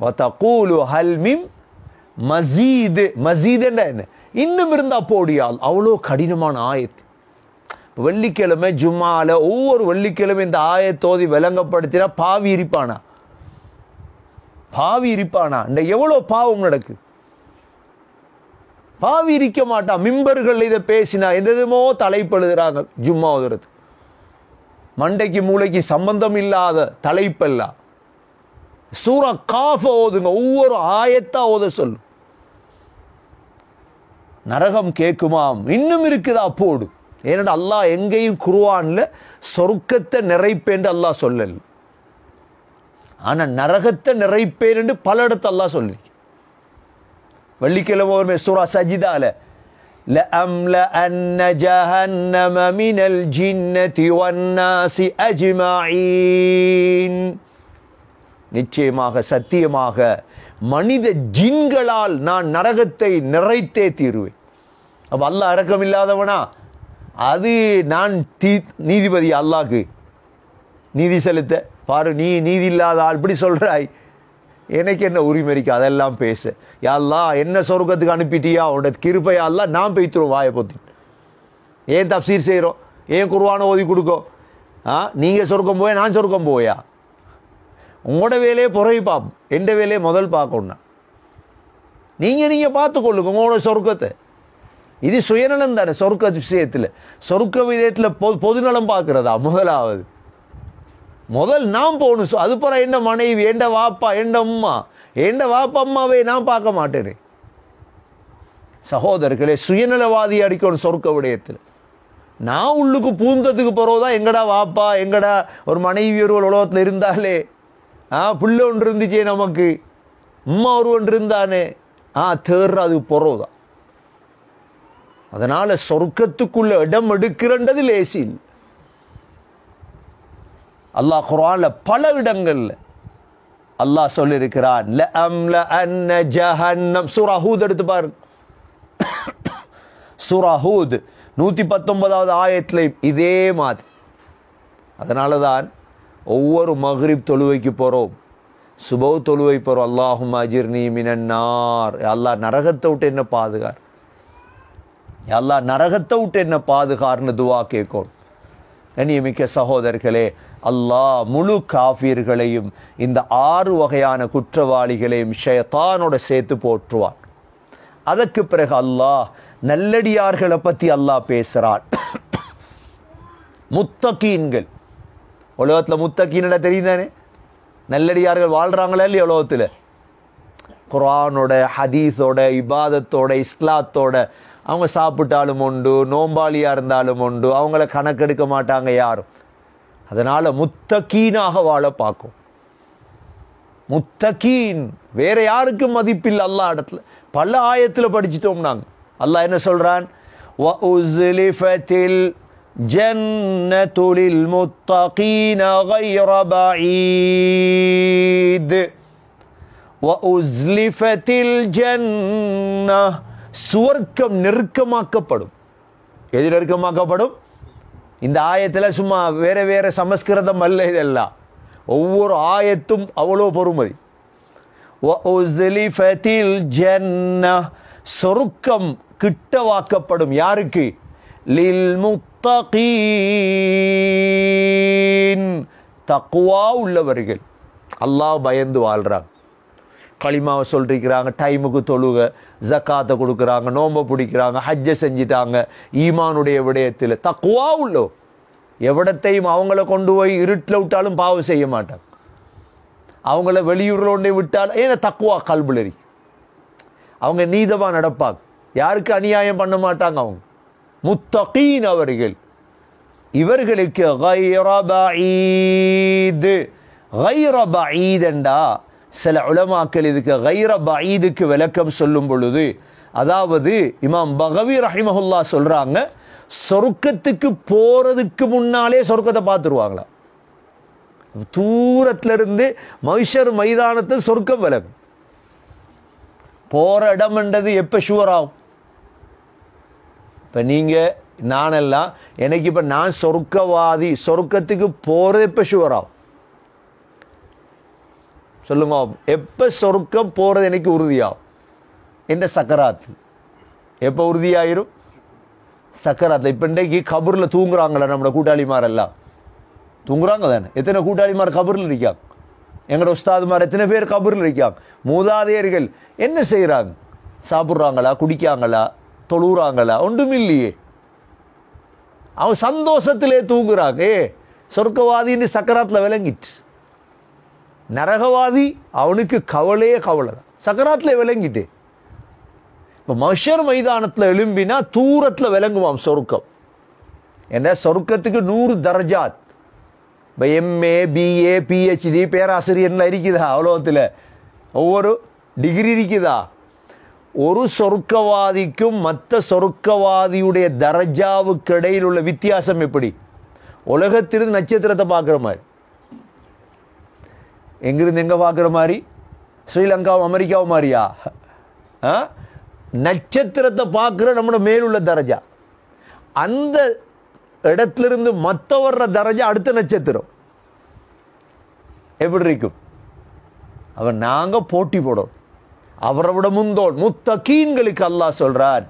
வதகூலு ஹல் மின் மஸீத், மஸீத் என்ன? இன்னும் இருந்தா போடியா. அவ்வளோ கடினமான ஆயத்து. வெள்ளிக்கிழமை ஜும்மால ஒவ்வொரு வெள்ளிக்கிழமை இந்த ஆயத்தோதி விளங்கப்படுத்தினா பாவி இருப்பானா? பாவி இருப்பானா? இந்த எவ்வளோ பாவம் நடக்கு. பாவி இருக்க மாட்டான். மிம்பர்கள் இதை பேசினா எதுமோ தலைப்படுகிறாங்க. ஜும்மா ஓதுறது மண்டைக்கு மூளைக்கு சம்பந்தம் இல்லாத தலைப்பெல்லாம். சூரா காஃப் ஓதுங்க, ஒவ்வொரு ஆயத்தா ஓத சொல்லு. நரகம் கேட்குமாம், இன்னும் இருக்குதா போடு. ஏன்னா அல்லாஹ் எங்கேயும் குர்ஆன்ல சொர்க்கத்தை நிறைப்பேன் அல்லாஹ் சொல்லல. ஆனா நரகத்தை நிறைப்பேன் என்று பல இடத்துல அல்லாஹ் சொல்லி. வெள்ளிக்கிழமை ஒரு சூரா சஜிதால لأملأن جهنم من الجنة والناس أجمعين, நிச்சயமாக சத்தியமாக மனித ஜின்களால் நான் நரகத்தை நிறைத்தே தீருவேன். அப்ப அல்லாஹ் இரக்கம் இல்லாதவனா? அது நான் நீதிபதி, அல்லாஹ்க்கு நீதி செலுத்த பாரு. நீ நீதி இல்லாத ஆள் இப்படி சொல்றாய், எனக்கு என்ன உரிமை இருக்கு அதெல்லாம் பேச? யா அல்லாஹ் என்ன சொர்க்கத்துக்கு அனுப்பிட்டியா? உன்னோட கிருபை யா அல்லாஹ், நான் பெய்த்துரும் வாயை பொத்தி. ஏன் தப்சீர் செய்கிறோம்? ஏன் குர்ஆனை ஓதி கொடுக்கோ? நீங்கள் சொர்க்கம் போய் நான் சொர்க்கம் போயா? உங்களோட வேலையை புறவை பார்ப்போம், எந்த வேலையை முதல் பார்க்கணும்னா நீங்கள் பார்த்துக்கொள்ளுங்க உங்களோட சொர்க்கத்தை. இது சுயநலம் தானே சொர்க்க விஷயத்தில். சொர்க்க விதயத்தில் பொதுநலம் பார்க்கிறதா? முதல் நான் போகணும். அது பிற என்ன மனைவி, எந்த வாப்பா, எந்த அம்மா, எந்த வாப்பா அம்மாவே நான் பார்க்க மாட்டேனே. சகோதரர்களே, சுயநலவாதி அடிக்கணும் சொர்க்க விடயத்தில். நான் உள்ளுக்கு பூந்ததுக்கு பிறகுதான் எங்கடா வாப்பா, எங்கடா ஒரு மனைவி ஒருவள் உலகத்தில் இருந்தாலே, பிள்ளை ஒன்று இருந்துச்சே நமக்கு, அம்மா ஒருவன் இருந்தானே, தேர்றது பிறகுதான். அதனால சொர்க்கத்துக்குள்ள இடம் எடுக்கிறன்றது லேசில். அல்லாஹ் குர்ஆன்ல பல இடங்கள்ல அல்லாஹ் சொல்லியிருக்கிறான், லஅம்லஅன்ன ஜஹன்னம். சூரா ஹூத் எடுத்து பாருங்க. சூரா ஹூத் 119வது ஆயத்துல இதே மாதிரி. அதனால தான் ஒவ்வொரு மக்ரிப் தொழுவைக்கு போறோம், சுபஹ் தொழுவை போறோம், அல்லாஹும்ம அஜிர்னி மினன் நார், அல்லாஹ் நரகத்தை விட்டு என்ன பாதுகார், அல்லாஹ் நரகத்தை விட்டு என்ன பாதுகார்னு துவா கேட்கும். கண்ணியமிக்க சகோதரர்களே, அல்லாஹ் முழு காஃபிர்களையும் இந்த 6 வகையான குற்றவாளிகளையும் ஷைத்தானோட சேர்த்து போற்றுவார். அதற்கு பிறகு அல்லாஹ் நல்லடியார்களை பற்றி அல்லாஹ் பேசுகிறான். முத்தகீன்கள், உலகத்தில் முத்தகீன்ல தெரியுதானே, நல்லடியார்கள் வாழ்கிறாங்களா இல்லையா உலகத்தில், குர்ஆனோட ஹதீஸோட இபாதத்தோட இஸ்லாத்தோட அவங்க சாப்பிட்டாலும் உண்டு, நோம்பாளியாக இருந்தாலும் உண்டு, அவங்கள கணக்கெடுக்க மாட்டாங்க யாரும். அதனால் முத்தகீனாக வாழ பார்க்கும். முத்தகீன் வேற யாருக்கும் மதிப்பில்லை அல்லாஹ் இடத்துல. பல ஆயத்தில் படிச்சிட்டோம் நாங்கள். அல்லாஹ் என்ன சொல்கிறான், வஉஸ்லிஃபத்தில் ஜன்னத்து லில் முத்தகீன கைர பஈத், வஉஸ்லிஃபத்தில் ஜன்னஹ், சுவர்க்கம் நெருக்கமாக்கப்படும். எது நெருக்கமாக்கப்படும்? இந்த ஆயத்தில் சும்மா வேற வேற சமஸ்கிருதம் அல்ல, இதெல்லாம் ஒவ்வொரு ஆயத்தும் அவ்வளோ பொறுமதி. வஉஸ்லிஃபத்தில் ஜன்னஹ், சொர்க்கம் கிட்டவாக்கப்படும். யாருக்கு? லில் முத்தகீன், தக்வா உள்ளவர்கள், அல்லாஹ் பயந்து வாழ்றாங்க, களிமாவை சொல்லிருக்கிறாங்க, டைமுக்கு தொழுக, ஜக்காத்தை கொடுக்குறாங்க, நோம்பை பிடிக்கிறாங்க, ஹஜ்ஜை செஞ்சிட்டாங்க, ஈமானுடைய விடயத்தில் தக்வா உள்ளோ. எவிடத்தையும் அவங்கள கொண்டு போய் இருட்டில் விட்டாலும் பாவம் செய்ய மாட்டாங்க. அவங்கள வெளியூரில் கொண்டே விட்டாலும் ஏன்னா தக்குவா கல்புலரி, அவங்க நீதமாக நடப்பாங்க, யாருக்கு அநியாயம் பண்ண மாட்டாங்க. அவங்க முத்தகீன் அவர்கள். இவர்களுக்கு கைர பஈத், கைர பஈத் என்றா சில உலமாக்கள் இதுக்கு கைர பஈதுக்கு விளக்கம் சொல்லும் பொழுது, அதாவது இமாம் பகவி ரஹிமஹுல்லா சொல்றாங்க, சொர்க்கத்துக்கு போறதுக்கு முன்னாலே சொர்க்கத்தை பார்த்துருவாங்களா. தூரத்துல இருந்து மஹ்ஷர் மைதானத்தில் சொர்க்கம் விலகும். போற இடம்ன்றது எப்ப ஷுவர் ஆகும்? இப்ப நீங்க நானெல்லாம் எனக்கு இப்ப நான் சொர்க்கவாதி, சொர்க்கத்துக்கு போறது எப்ப ஷுவர் ஆகும் சொல்லுங்க? எப்ப சொர்க்கம் போறது எனக்கு உறுதியாகும்? என்ற சக்கராத்து எப்ப உறுதியாயிரும்? சக்கராத்துல. இப்ப இன்றைக்கு கபூர்ல தூங்குறாங்களா நம்மளோட கூட்டாளிமாரெல்லாம்? தூங்குறாங்க தானே. எத்தனை கூட்டாளிமார் கபூர்ல இருக்காங்க? எங்களோட உஸ்தாதுமார் எத்தனை பேர் கபூர்ல இருக்காங்க? மூதாதையர்கள் என்ன செய்யறாங்க? சாப்பிட்றாங்களா, குடிக்காங்களா, தொழுறாங்களா? ஒன்றும் இல்லையே. அவன் சந்தோஷத்திலே தூங்குறாங்க. சொர்க்கவாதின்னு சக்கராத்துல விளங்கிட்டு. நரகவாதி அவனுக்கு கவலையே கவலை தான், சக்கராத்துல விளங்கிட்டு. இப்போ மஹ்ஷர் மைதானத்தில் எழும்பினா தூரத்தில் விளங்குவான் சொர்க்கம். ஏன்னா சொர்க்கத்துக்கு 100 தர்ஜாத். இப்போ எம்ஏ, பிஏ, பிஹெச்டி பேராசிரியர்லாம் இருக்குதா அவ்வளோத்தில்? ஒவ்வொரு டிகிரி இருக்குதா? ஒரு சொர்க்கவாதிக்கும் மற்ற சொர்க்கவாதியுடைய தர்ஜாவுக்கு இடையில் உள்ள வித்தியாசம் எப்படி? உலகத்திலிருந்து நட்சத்திரத்தை பார்க்குற மாதிரி, எங்கிருந்து எங்கே பார்க்குற மாதிரி? ஸ்ரீலங்காவும் அமெரிக்காவும் மாதிரியா? நட்சத்திரத்தை பார்க்குற நம்மளோட மேலுள்ள தரஜா. அந்த இடத்திலிருந்து மற்ற வர்ற தரஜா அடுத்த நட்சத்திரம் எப்படி இருக்கும்? அவன் நாங்க போட்டி போடும், அவரை விட முந்தோல். முத்தகீன்களுக்கு அல்லாஹ் சொல்றான்,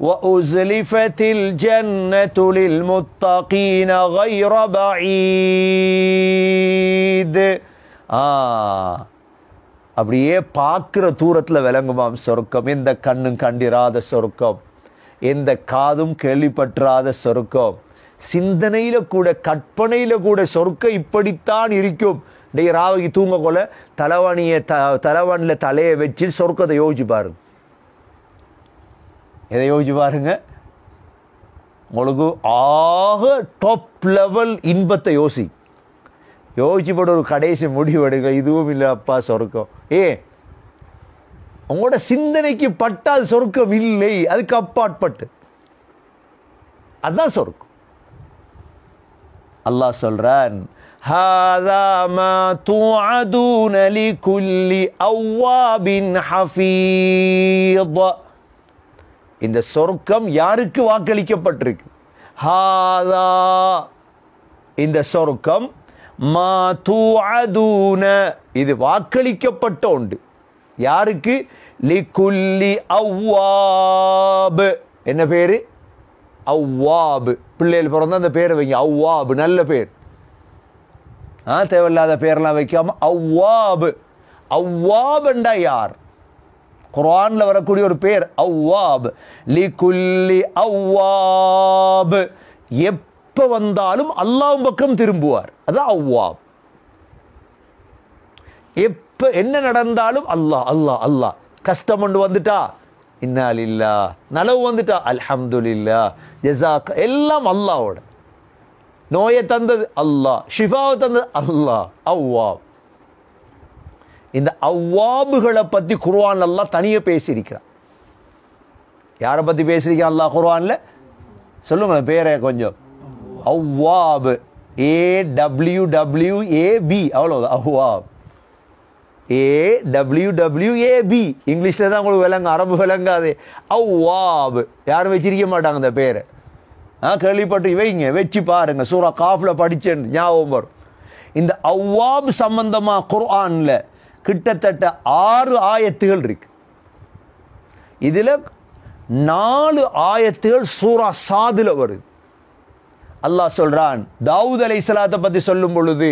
வஉஸ்லிஃபத்தில் ஜன்னத்து லில் முத்தகீன கைர பஈத். அப்படியே பார்க்கிற தூரத்தில் விளங்குமாம் சொர்க்கம். எந்த கண்ணும் கண்டிராத சொர்க்கம், எந்த காதும் கேள்விப்பற்றாத சொர்க்கம், சிந்தனையில கூட கற்பனையில கூட சொர்க்கம் இப்படித்தான் இருக்கும். இன்றைக்கு ராவகி தூங்க கொள்ள தலைவாணியில் தலையை வச்சு சொர்க்கத்தை யோசிச்சு பாருங்க. எதை யோசிச்சு பாருங்க? உங்களுக்கு ஆக டாப் லெவல் இன்பத்தை யோசிச்சு போட ஒரு கடைசி முடிவெடுங்க, இதுவும் இல்லை அப்பா சொர்க்கம். உங்களோட சிந்தனைக்கு பட்டால் சொர்க்கம் இல்லை, அதுக்கு அப்பாற்பட்டு அதுதான் சொர்க்கம். அல்லாஹ் சொல்றான், ஹாதா மா துஅதூன லிகுல்லி அவ்வாபின் ஹஃபீத். இந்த சொர்க்கம் யாருக்கு வாக்களிக்கப்பட்டிருக்கு? ஹாதா, இந்த சொர்க்கம் மா தூஅதூன, இது வாக்களிக்கப்பட்ட ஒன்று. யாருக்கு? லிகுல்லி அவ்வாப். என்ன பேரு? அவ்வாப். பிள்ளைகள் பிறந்த அந்த பேரை வைங்க, அவ்வாப். நல்ல பேர். தேவையில்லாத பேரெல்லாம் வைக்காம அவ்வாப். அவ்வாப் என்றா யார்? குர்ஆன்ல வரக்கூடிய ஒரு பேர் அவ்வாப். லிகுல்லி அவ்வாப். எப்ப வந்தாலும் அல்லாஹ் பக்கம் திரும்புவார், அதான் அவ்வாப். எப்ப என்ன நடந்தாலும் அல்லாஹ் அல்லாஹ் அல்லாஹ். கஷ்டம் கொண்டு வந்துட்டா இன்னா லில்லாஹ், நலவு வந்துட்டா அல்ஹம்துலில்லாஹ், ஜஸாக், எல்லாம் அல்லாஹ்வோட. நோயை தந்தது அல்லாஹ், ஷிஃபாவை தந்தது அல்லாஹ். அவ்வாப். இந்த அவ்வாபுகளை பத்தி குர்ஆன் அல்லாஹ் தனியே பேசியிருக்கிறான். யாரை பத்தி பேசியிருக்கான் அல்லாஹ் குர்ஆன்ல? சொல்லுங்க பேரை கொஞ்சம். அவ்வாப். AWWAB, அவ்வளவுதான் அவ்வாப். AWWAB. இங்கிலீஷ்ல தான் உங்களுக்கு விளங்க, அரபு விளங்காது. அவ்வாப் யாரும் வச்சிருக்க மாட்டாங்க இந்த பேரை. கேள்விப்பட்டு வைங்க, வச்சு பாருங்க. சூரா காஃப்ல படிச்சேன், ஞாபகம் வரும். இந்த அவ்வாப் சம்பந்தமா குர்ஆன்ல கிட்டத்தட்ட 6 ஆயத்துகள் இருக்கு. இதுல 4 ஆயத்துகள் சூரா சாதுல வருது. அல்லாஹ் சொல்றான், தாவூத் அலைஹிஸ்ஸலாத்தை பத்தி சொல்லும் பொழுது,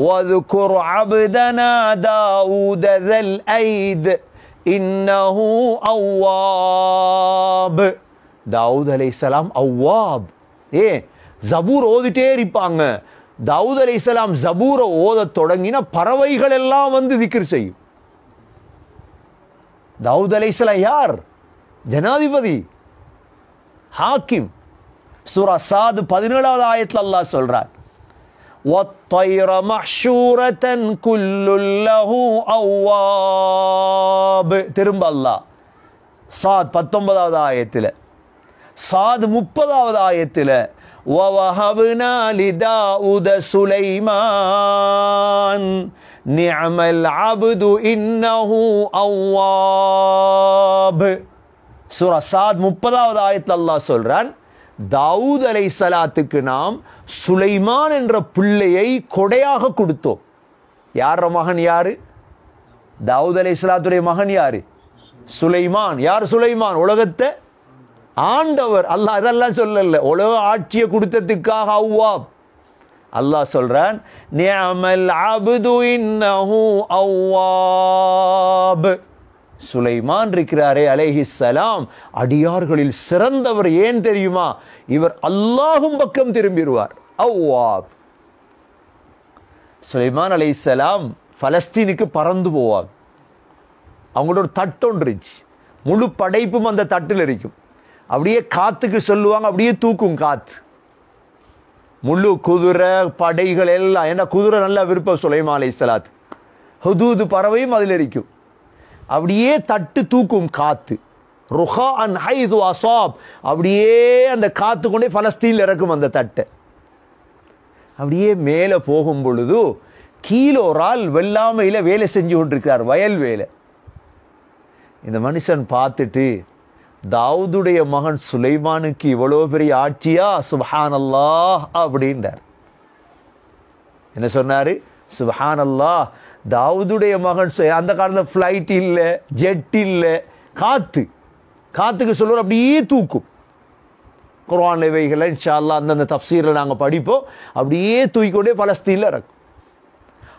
வذ்குர் அப்தனா தாவூத ذல் ஐத் இன்னஹு அவ்வாப். தாவூத் அலைஹிஸ்ஸலாம் அவ்வாப். ஜபூர் ஓதிட்டே இருப்பாங்க. தாவூத் அலைஹிஸ்ஸலாம் ஜபூரை ஓத தொடங்கின பறவைகள் எல்லாம் வந்து திக்ர் செய்யும். தாவூத் அலைஹிஸ்ஸலாம் யார்? ஜனாதிபதி, ஹாக்கிம். சூரா சாத் 17வது ஆயத்தில் அல்லாஹ் சொல்றார், வத்தைர மஹ்ஷூரத்தன் குல்லுல் லஹு அவ்வாப். திரும்ப அல்லாஹ் சாத் 19வது ஆயத்தில், சாத் 30வது ஆயத்தில், وَوَهَبْنَا لِدَاوُدَ سُلَيْمَانَ نِعْمَ الْعَبْدُ إِنَّهُ أَوَّابٌ. சூரா சாத் 30வது ஆயத்தில் அல்லாஹ் சொல்றான், தாவூத் அலைஹிஸ்ஸலாத்துக்கு நாம் சுலைமான் என்ற பிள்ளையை கொடையாக கொடுத்தோம். யார மகன்? யாரு? தாவூத் அலைஹிஸ்ஸலாத்துடைய மகன் யாரு? சுலைமான். யார் சுலைமான்? உலகத்தை ஆண்டவர். அல்லாஹ் இதெல்லாம் சொல்லல, உலக ஆட்சியை கொடுத்ததுக்காக அவ்வாப். அல்லாஹ் சொல்றான், நிஅமல் அப்து இன்னஹு அவ்வாப். சுலைமான் இருக்கிறாரே அலைஹிஸ்ஸலாம் அடியார்களில் சிறந்தவர். ஏன் தெரியுமா? இவர் அல்லாஹ்வின் பக்கம் திரும்பிடுவார். அவ்வாப். சுலைமான் அலைஹிஸ்ஸலாம் பலஸ்தீனுக்கு பறந்து போவாங்க. அவங்களோட ஒரு தட்டு ஒன்று இருந்துச்சு, முழு படைப்பும் அந்த தட்டில் இருக்கும். அப்படியே காத்துக்கு சொல்லுவாங்க, அப்படியே தூக்கும் காத்து. முழு குதிரை படைகள் எல்லாம், ஏன்னா குதிரை நல்லா விருப்பம் சுலைமான் அலைஹிஸ்ஸலாத். ஹுதூது பறவையும் அதில் இருக்கும். அப்படியே தட்டு தூக்கும் காத்து. ருஹா அன் ஹைது அசாப். அப்படியே அந்த காத்து கொண்டே பலஸ்தீனில் இறக்கும் அந்த தட்டை. அப்படியே மேலே போகும் பொழுது கீழே ஒரு ஆள் வெள்ளாமையில் வேலை செஞ்சு கொண்டிருக்கிறார், வயல் வேலை. இந்த மனுஷன் பார்த்துட்டு, தாவூதுடைய மகன் சுலைமானுக்கு இவ்வளோ பெரிய ஆட்சியா, சுப்ஹானல்லாஹ் அப்படின்றார். என்ன சொன்னாரு? சுப்ஹானல்லாஹ். தாவூதுடைய மகன். அந்த காலத்தில் ஃப்ளைட் இல்லை, ஜெட் இல்லை, காத்து. காத்துக்கு சொல்லுவோம், அப்படியே தூக்கும். குர்ஆன் இவைகளை இன்ஷா அல்லாஹ் அந்தந்த தஃப்சீரில் நாங்கள் படிப்போம். அப்படியே தூக்கிக்கொண்டே பலஸ்தீனில் இறக்கும்.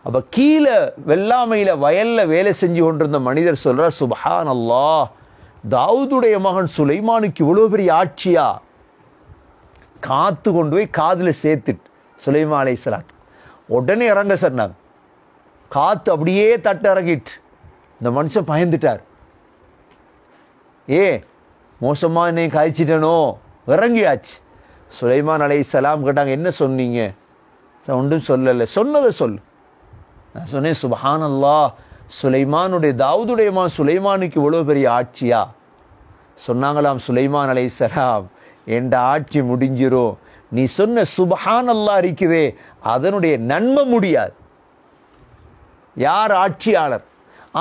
அப்போ கீழே வெள்ளாமையில் வயலில் வேலை செஞ்சு கொண்டிருந்த மனிதர் சொல்கிறார், சுப்ஹானல்லாஹ், தாவூதுடைய மகன் சுலைமானுக்கு இவ்வளோ பெரிய ஆட்சியா. காத்து கொண்டு போய் காதில் சேர்த்துட்டு சுலைமான் அலைஹிஸ்ஸலாம் உடனே இறங்க சொன்னாங்க. காத்து அப்படியே தட்டு இறங்கிட்டு இந்த மனுஷன் பயந்துட்டார். மோசமாக என்னை காய்ச்சிட்டனோ, இறங்கியாச்சு. சுலைமான் அலைஹிஸ்ஸலாம் கேட்டாங்க, என்ன சொன்னீங்க? ஒன்றும் சொல்லலை. சொன்னதை சொல்லு. நான் சொன்னேன், சுப்ஹானல்லாஹ், சுலைமானுடைய தாவூதுடைய மகன் சுலைமானுக்கு இவ்வளோ பெரிய ஆட்சியா? சொன்னாங்களாம் சுலைமான் அலைஹிஸ்ஸலாம், என்ற ஆட்சி முடிஞ்சிரும். நீ சொன்ன சுப்ஹானல்லாஹ் இருக்குதே, அதனுடைய நன்மை முடியாது. யார் ஆட்சியாளர்?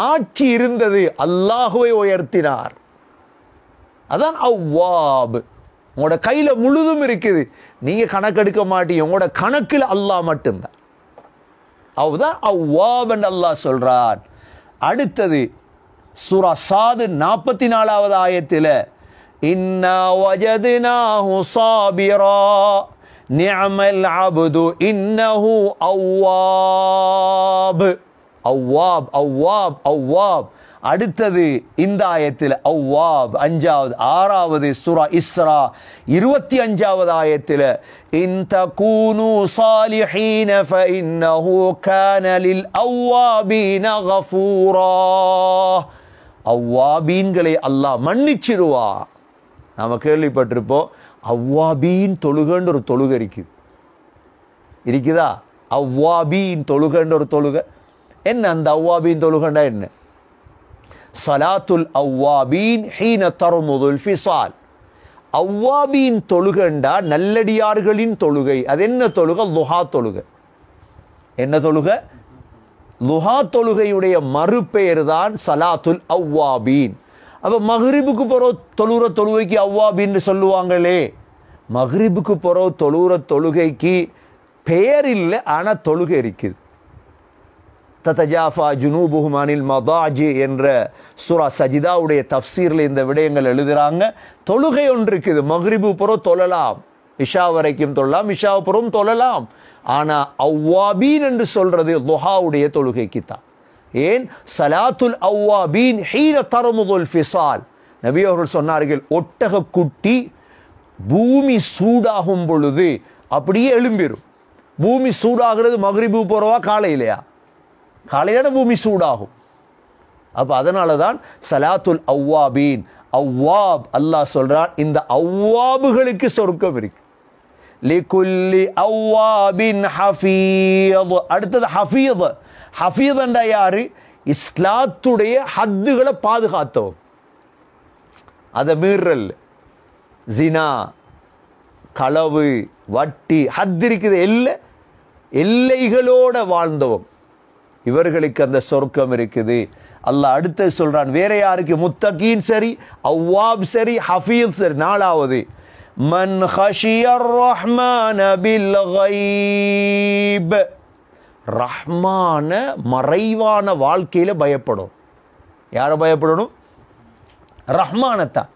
ஆட்சி இருந்தது, அல்லாஹுவை உயர்த்தினார். அதான் அவ்வாப். உங்களோட கையில் முழுதும் இருக்குது, நீங்க கணக்கெடுக்க மாட்டீங்க. உங்களோட கணக்கில் அல்லாஹ் மட்டும்தான். அவதான் அவ்வாப் என்று அல்லாஹ் சொல்றான். அடுத்தது சூரா சாது 44வது ஆயத்தில் இன்னா வஜத்னாஹு சாபிரா நிஅமல் அப்து இன்னஹு அவ்வாப். அவ்வாப் அவ்வாப் அவ்வாப். அடுத்தது இந்த ஆயத்தில் அவ்வாப் 5வது. 6வது சூரா இஸ்ரா 25வது ஆயத்தில் இன் தகூனு சாலிஹீன ஃபஇன்னஹு கான லில் அவ்வாபீன கஃபூரா. அவ்வாபீன்களை அல்லாஹ் மன்னிச்சிருவா. நாம கேள்விப்பட்டிருப்போம் அவ்வாபீன் தொழுகன்ற ஒரு தொழுகை இருக்குதா? அவ்வாபீன் தொழுகன்ற ஒரு தொழுகை என்ன? அந்த அவ்வாபீன் தொழுகண்டா என்ன? சலாத்துல் அவ்வாபீன் ஹீன தர்முதுல் ஃபிசால். அவ்வாபீன் தொழுகண்டா நல்லடியார்களின் தொழுகை. அது என்ன தொழுகை? லுஹா தொழுகை. என்ன தொழுகை? லுஹா தொழுகையுடைய மறுபெயர் தான் சலாத்துல் அவ்வாபீன். அப்ப மக்ரிபுக்கு போற தொழுற தொழுகைக்கு அவ்வாபீன் சொல்லுவாங்களே, மக்ரிபுக்கு போற தொழுற தொழுகைக்கு பெயர் இல்லை, ஆனா தொழுகை இருக்குது. ததஜாஃபா ஜுனூபுஹும் அனில் மதாஜி என்ற சூரா சஜிதாவுடைய தஃப்சீரில் இந்த விடயங்கள் எழுதுறாங்க. தொழுகை ஒன்று இருக்குது, மக்ரிபு புறம் தொழலாம், இஷா வரைக்கும் தொழலாம், இஷா புறம் தொழலாம். ஆனா அவ்வாபீன் என்று சொல்றது லுஹாவுடைய தொழுகைக்கு தான். ஏன்? சலாத்துல் அவ்வாபீன் ஹீன தர்முதுல் ஃபிசால். நபி அவர்கள் சொன்னார்கள், ஒட்டக குட்டி பூமி சூடாகும் பொழுது அப்படியே எழும்பிடும். பூமி சூடாகிறது மக்ரிபு போறவா காலையிலையா? காலையில பூமி சூடாகும். அப்ப அதனால தான் சலாத்துல் அவ்வாபீன். அவ்வாப் அல்லாஹ் சொல்றான், இந்த அவ்வாபுகளுக்கு சொர்க்கம் இருக்கு. லிகுல்லி அவ்வாபின் ஹஃபீத். அடுத்தது ஹஃபீத். ஹஃபீத் என்றா யாரு? இஸ்லாத்துடைய ஹத்துகளை பாதுகாத்தவன். அதை மீறல், ஜினா, களவு, வட்டி, ஹத் இருக்குது, எல்லைகளோட வாழ்ந்தவன். இவர்களுக்கு அந்த சொர்க்கம் இருக்குது. அல்லாஹ் அடுத்து சொல்றான், வேற யாருக்கு? முத்தகீன் சரி, அவ்வாப் சரி, ஹஃபீஸ் சரி. 4வது மன் ஹஷியர் ரஹ்மான பில் கைப். ரஹ்மான மறைவான வாழ்க்கையில பயப்படும். யார பயப்படணும்? ரஹ்மானத்தான்.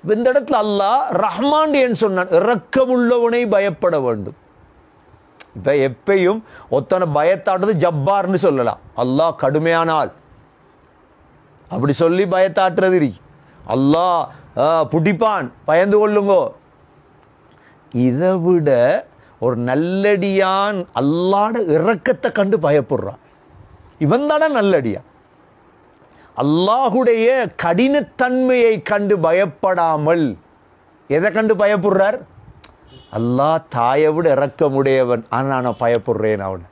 இந்த இடத்துல அல்லாஹ் ரஹ்மான் என்று சொன்னான், இரக்கமுள்ளவனை பயப்பட வேண்டும். இப்ப எப்பையும் ஒத்தனை பயத்தாட்டுறது ஜப்பார்னு சொல்லலாம். அல்லாஹ் கடுமையான ஆள் அப்படி சொல்லி பயத்தாட்டுறது. அல்லாஹ் புடிப்பான், பயந்து கொள்ளுங்கோ. இதை விட ஒரு நல்லடியான் அல்லாட இரக்கத்தை கண்டு பயப்படுறான். இவன் தானே நல்லடியான். அல்லாஹுடைய கடினத்தன்மையை கண்டு பயப்படாமல் எதை கண்டு பயப்படுறார்? அல்லாஹ் தாயை விட இரக்கமுடையவன், ஆனால் நான் பயப்படுறேன் அவன்.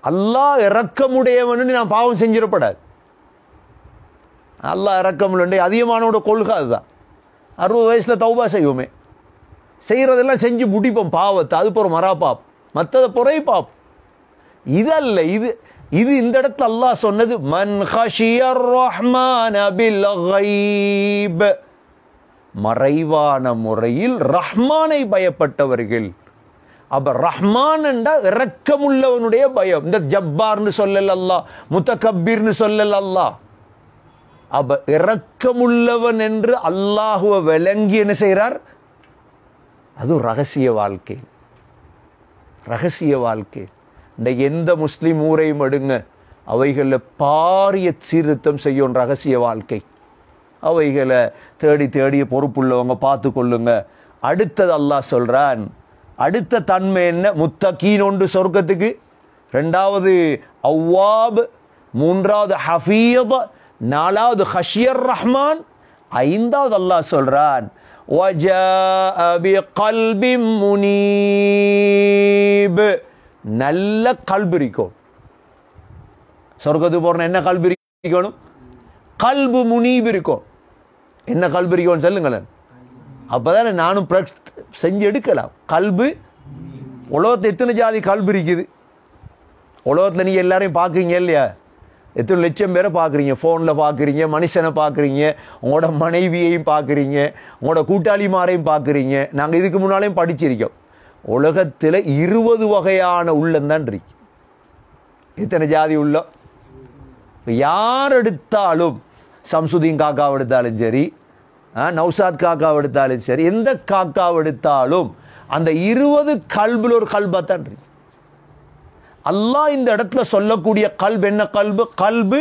அல்லாஹ் இரக்கமுடையவன் நான் பாவம் செஞ்சிடப்படாது. அல்லாஹ் இரக்கமுள்ள அதிகமானோட கொள்கை அதுதான். 60 வயசுல தௌபா செய்வோமே, செய்யறதெல்லாம் செஞ்சு முடிப்போம் பாவத்தை, அது போற மராபாப், மற்றதை பொறை பாப். இதல்ல, இது இந்த இடத்துல அல்லாஹ் சொன்னது மன் ஹஷியர் ரஹ்மான பில் கைப். மறைவான முறையில் ரஹ்மானை பயப்பட்டவர்கள். அப்ப ரஹ்மான் என்றா இரக்கமுள்ளவனுடைய பயம். இந்த ஜப்பார்னு சொல்லல அல்லாஹ், முத்தகப்பீர்னு சொல்லல அல்லாஹ். அப்ப இரக்கமுள்ளவன் என்று அல்லாஹுவை விளங்கி என்ன செய்கிறார்? அது ரகசிய வாழ்க்கை. ரகசிய வாழ்க்கை. இன்றைக்கு எந்த முஸ்லீம் ஊரையும் எடுங்க, அவைகளில் பாரிய சீர்திருத்தம் செய்யும் ரகசிய வாழ்க்கை. அவைகளை தேடி தேடி பொறுப்புள்ளவங்க பார்த்து கொள்ளுங்க. அடுத்தது அல்லாஹ் சொல்றான், அடுத்த தன்மை என்ன? முத்தகீன் ஒன்று சொர்க்கத்துக்கு, 2வது அவ்வாப், 3வது ஹஃபீத், 4வது ஹஷியர் ரஹ்மான், 5வது அல்லாஹ் சொல்றான் வஜாஅ பிகல்பின் முனீப். நல்ல கல்பு இருக்கும். சொர்க்கத்துக்கு போறோம், என்ன கல்பு இருக்கணும்? கல்பு முனீப் இருக்கும். என்ன கல்பு இருக்கும் சொல்லுங்களேன். அப்பதானே நானும் செஞ்சு எடுக்கலாம். கல்பு, உலகத்தில் எத்தனை ஜாதி கல்பு இருக்குது? உலகத்தில் நீங்க எல்லாரையும் பார்க்குறீங்க இல்லையா? எத்தனை லட்சம் பேரை பார்க்குறீங்க, ஃபோனில் பார்க்குறீங்க, மனுஷனை பார்க்குறீங்க, உங்களோட மனைவியையும் பார்க்குறீங்க, உங்களோட கூட்டாளிமாரையும் பார்க்குறீங்க. நாங்கள் இதுக்கு முன்னாலேயும் படிச்சிருக்கோம். உலகத்தில் 20 வகையான உள்ளந்தான் இருக்கு. எத்தனை ஜாதி உள்ள யார் எடுத்தாலும், சம்சுதீன் காக்காவை எடுத்தாலும் சரி, நௌசாத் காக்காவை எடுத்தாலும் சரி, எந்த காக்காவை எடுத்தாலும் அந்த 20 கல்புல ஒரு கல்பாத்தான் இருக்கு. அல்லாஹ் இந்த இடத்துல சொல்லக்கூடிய கல்பு என்ன கல்பு? கல்பு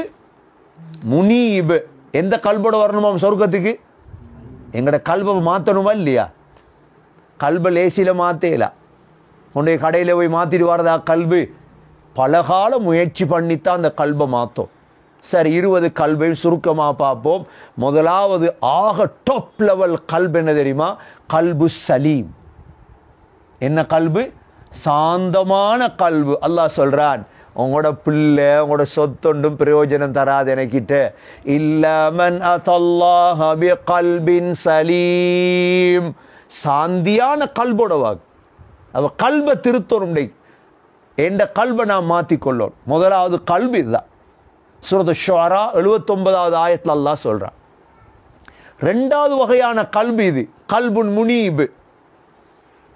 முனீப். எந்த கல்போட வரணுமா சொர்க்கத்துக்கு? எங்கட கல்பை மாற்றணுமா இல்லையா? கல்பை லேசியில் மாற்றல, கொண்டு கடையில் போய் மாற்றிட்டு வரதா கல்பு? பலகால முயற்சி பண்ணித்தான் அந்த கல்பை மாற்றோம். சரி, 20 கல்பையும் சுருக்கமாக பார்ப்போம். முதலாவது ஆக டாப் லெவல் கல்பு என்ன தெரியுமா? கல்பு சலீம். என்ன கல்பு? சாந்தமான கல்பு. அல்லாஹ் சொல்றான், உங்களோட பிள்ளை உங்களோட சொத்தொண்டும் பிரயோஜனம் தராது எனக்கிட்ட. இல்லமன் அதல்லாஹ பிகல்பின் சலீம். சாந்தியான கல்போட வாக்கு. அவ கல்பை திருத்தணும். என்ற கல்பை நான் மாற்றிக்கொள்ளணும். முதலாவது கல்பு இதுதான். சூரத்து ஷுஆரா 79வது ஆயத்தில் அல்லாஹ் சொல்றான். ரெண்டாவது வகையான கல்பு இது, கல்புன் முனீப்.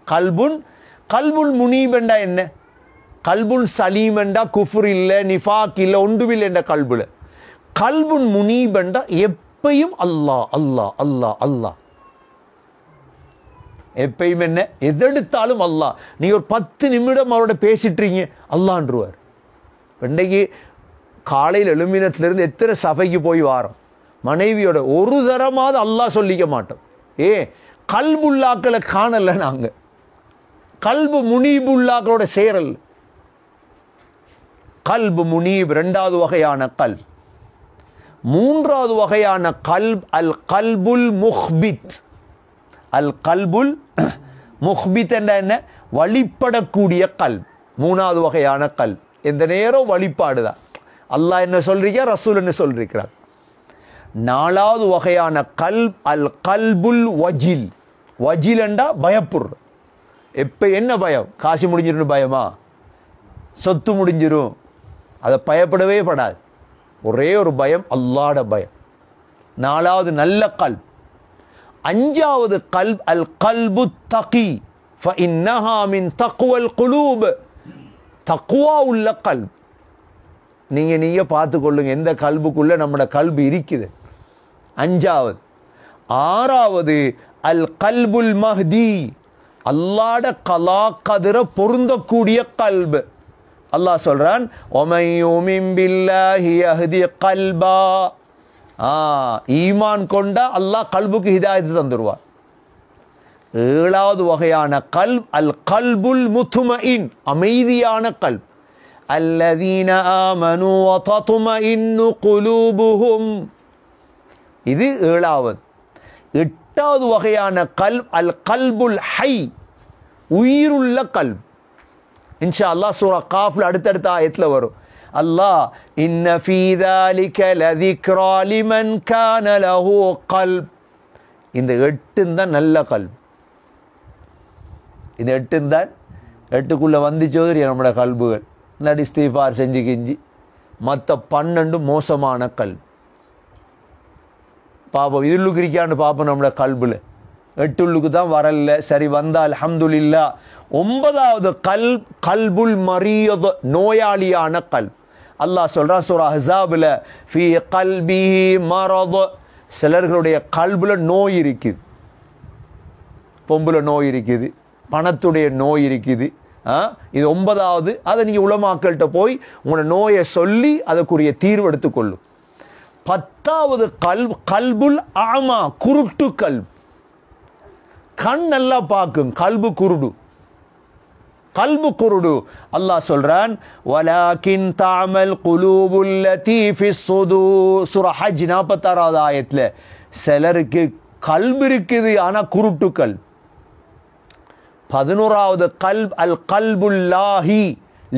கல்புன் முனீப் என்றா என்ன? கல்புன் சலீம் என்றா குஃபுர் இல்லை, நிஃபாக் இல்லை, ஒன்றுவில் என்ற கல்புல. கல்புன் முனீப் என்றா எப்பையும் அல்லாஹ் அல்லாஹ் அல்லாஹ் அல்லாஹ். எப்பயும் என்ன? எதெடுத்தாலும் அல்லாஹ். நீ ஒரு 10 நிமிடம் அவரோட பேசிட்டுறீங்க, அல்லான்றுவார். இன்றைக்கு காலையில் எழுமினத்திலிருந்து எத்தனை சபைக்கு போய் வாரோம், மனைவியோட ஒரு தரமாவது அல்லாஹ் சொல்லிக்க மாட்டோம். கல்புல்லாக்களை காணல நாங்க. கல்பு முனீபுல்லாக்களோட சேரல். கல்பு முனீப் ரெண்டாவது வகையான கல்ப். மூன்றாவது வகையான கல்ப் அல் கல்புல் முஹ்பித். அல் கல்புல் முஹ்பித் என்ற என்ன? வழிபடக்கூடிய கல்ப். மூணாவது வகையான கல்ப். எந்த நேரம் வழிபாடுதான். அல்லாஹ் என்ன சொல்றீங்க, ரசூல் என்ன சொல்றார். நாலாவது வகையான கல்ப் அல் கல்புல் வஜில். வஜில் என்றா பயப்புற. எப்ப என்ன பயம்? காசு முடிஞ்சிடும் பயமா? சொத்து முடிஞ்சிடும்? அதை பயப்படவே படாது. ஒரே ஒரு பயம், அல்லாஹ்ட பயம். நாலாவது நல்ல கல்ப். அஞ்சாவது கல்ப் அல் கல்பு தகி. ஃபஇன்னஹா மின் தக்வல் குலூப். தக்வா உள்ள கல்ப். நீங்க பார்த்து கொள்ளுங்க எந்த கல்புக்குள்ள நம்மட கல்பு இருக்குது. அஞ்சாவது. ஆறாவது அல் கல்புல் மஹ்தி. அல்லாஹ்ட கலா கதிர பொருந்தக்கூடிய கல்பு. அல்லாஹ் சொல்றான், ஒமை யுமின் பில்லாஹி யஹ்தி கல்பா. ஈமான் கொண்டா அல்லாஹ் கல்புக்கு ஹிதாயத்து தந்துருவார். ஏழாவது வகையான கல்ப் அல் கல்புல் முத்மஇன். அமைதியான கல்ப். அல்லதீன ஆமனு வ தத்மஇன்னு குலூபுஹும். இது ஏழாவது. எட்டாவது வகையான கல்ப் அல் கல்புல் ஹை. உயிருள்ள கல்ப். இன்ஷா அல்லாஹ் சூரா காஃப்ல அடுத்தடுத்த ஆயத்துல வரும். அல்லாஹ் இன்ன ஃபீ ذلك لذكرى لمن كان له قلب. இந்த 8 தான் நல்ல கல்ப். இந்த 8 தான் 8க்குள்ள வந்துச்சோதரி நம்மட கல்புகள். நடி இஸ்திஃபார் செஞ்சு கிஞ்சி. மற்ற 12 மோசமான கல்ப். பாப்போம் இதுள்ளுக்கு இருக்கான்னு பார்ப்போம். நம்மள கல்புல 8 உள்ளுக்கு தான் வரல. சரி, வந்தா அல்ஹம்துலில்லாஹ். 9வது கல்ப் கல்புல் மரீத். நோயாளியான கல்ப். அல்லாஹ் சொல்றான் சூரா அஹ்ஸாப்ல, ஃபீ கல்பிஹி மரத். சிலர்களுடைய கல்புல நோய் இருக்குது. பொம்புல நோய் இருக்குது, பணத்துடைய நோய் இருக்குது. இது 9வது. அதை நீங்க உலமாக்கள்கிட்ட போய் உங்களோட நோயை சொல்லி அதற்குரிய தீர்வு எடுத்துக்கொள்ளும். 10வது கல்ப் கல்புல் ஆமா. குருட்டு கல்ப். கண் நல்லா பார்க்கும், கல்பு குருடு. கல்பு குருடு. அல்லாஹ் சொல்றான், வலாகின் தஅமல் குலூபுல் லதீ ஃபிஸ் ஸுதூர். சூரா ஹஜ் 46வது ஆயத்துல சிலருக்கு கல்பு இருக்குது, ஆனா குருட்டு கல்ப். 11வது கல்ப் அல் கல்புல் லாஹி.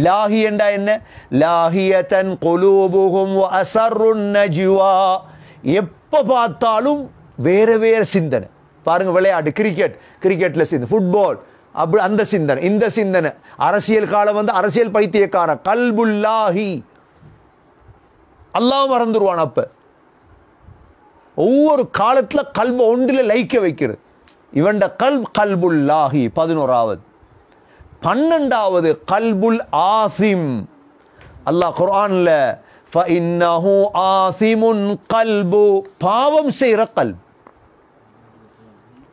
லாஹி என்றா என்ன? லாஹியதன் குலூபுஹும் வ அஸர்ருன் நஜ்வா. எப்ப பார்த்தாலும் வேற வேற சிந்தனை. பாருங்க, விளையாட்டு கிரிக்கெட்ல சிந்தனை, ஃபுட்பால் அப்படி அந்த சிந்தனை, இந்த சிந்தனை. அரசியல் காலம் வந்து அரசியல் பைத்தியக்கார. கல்புல்லாஹி. அல்லாஹ் மறந்துடுவான். அப்ப ஒவ்வொரு காலத்துல கல்ப ஒன்றில லைக்க வைக்கிறது. இவண்ட கல்புல்லாஹி 11வது. 12வது கல்புல் ஆசிம். அல்லாஹ் குர்ஆன்ல فإنه آثم قلب பாவம் செய்ற கல்ப்.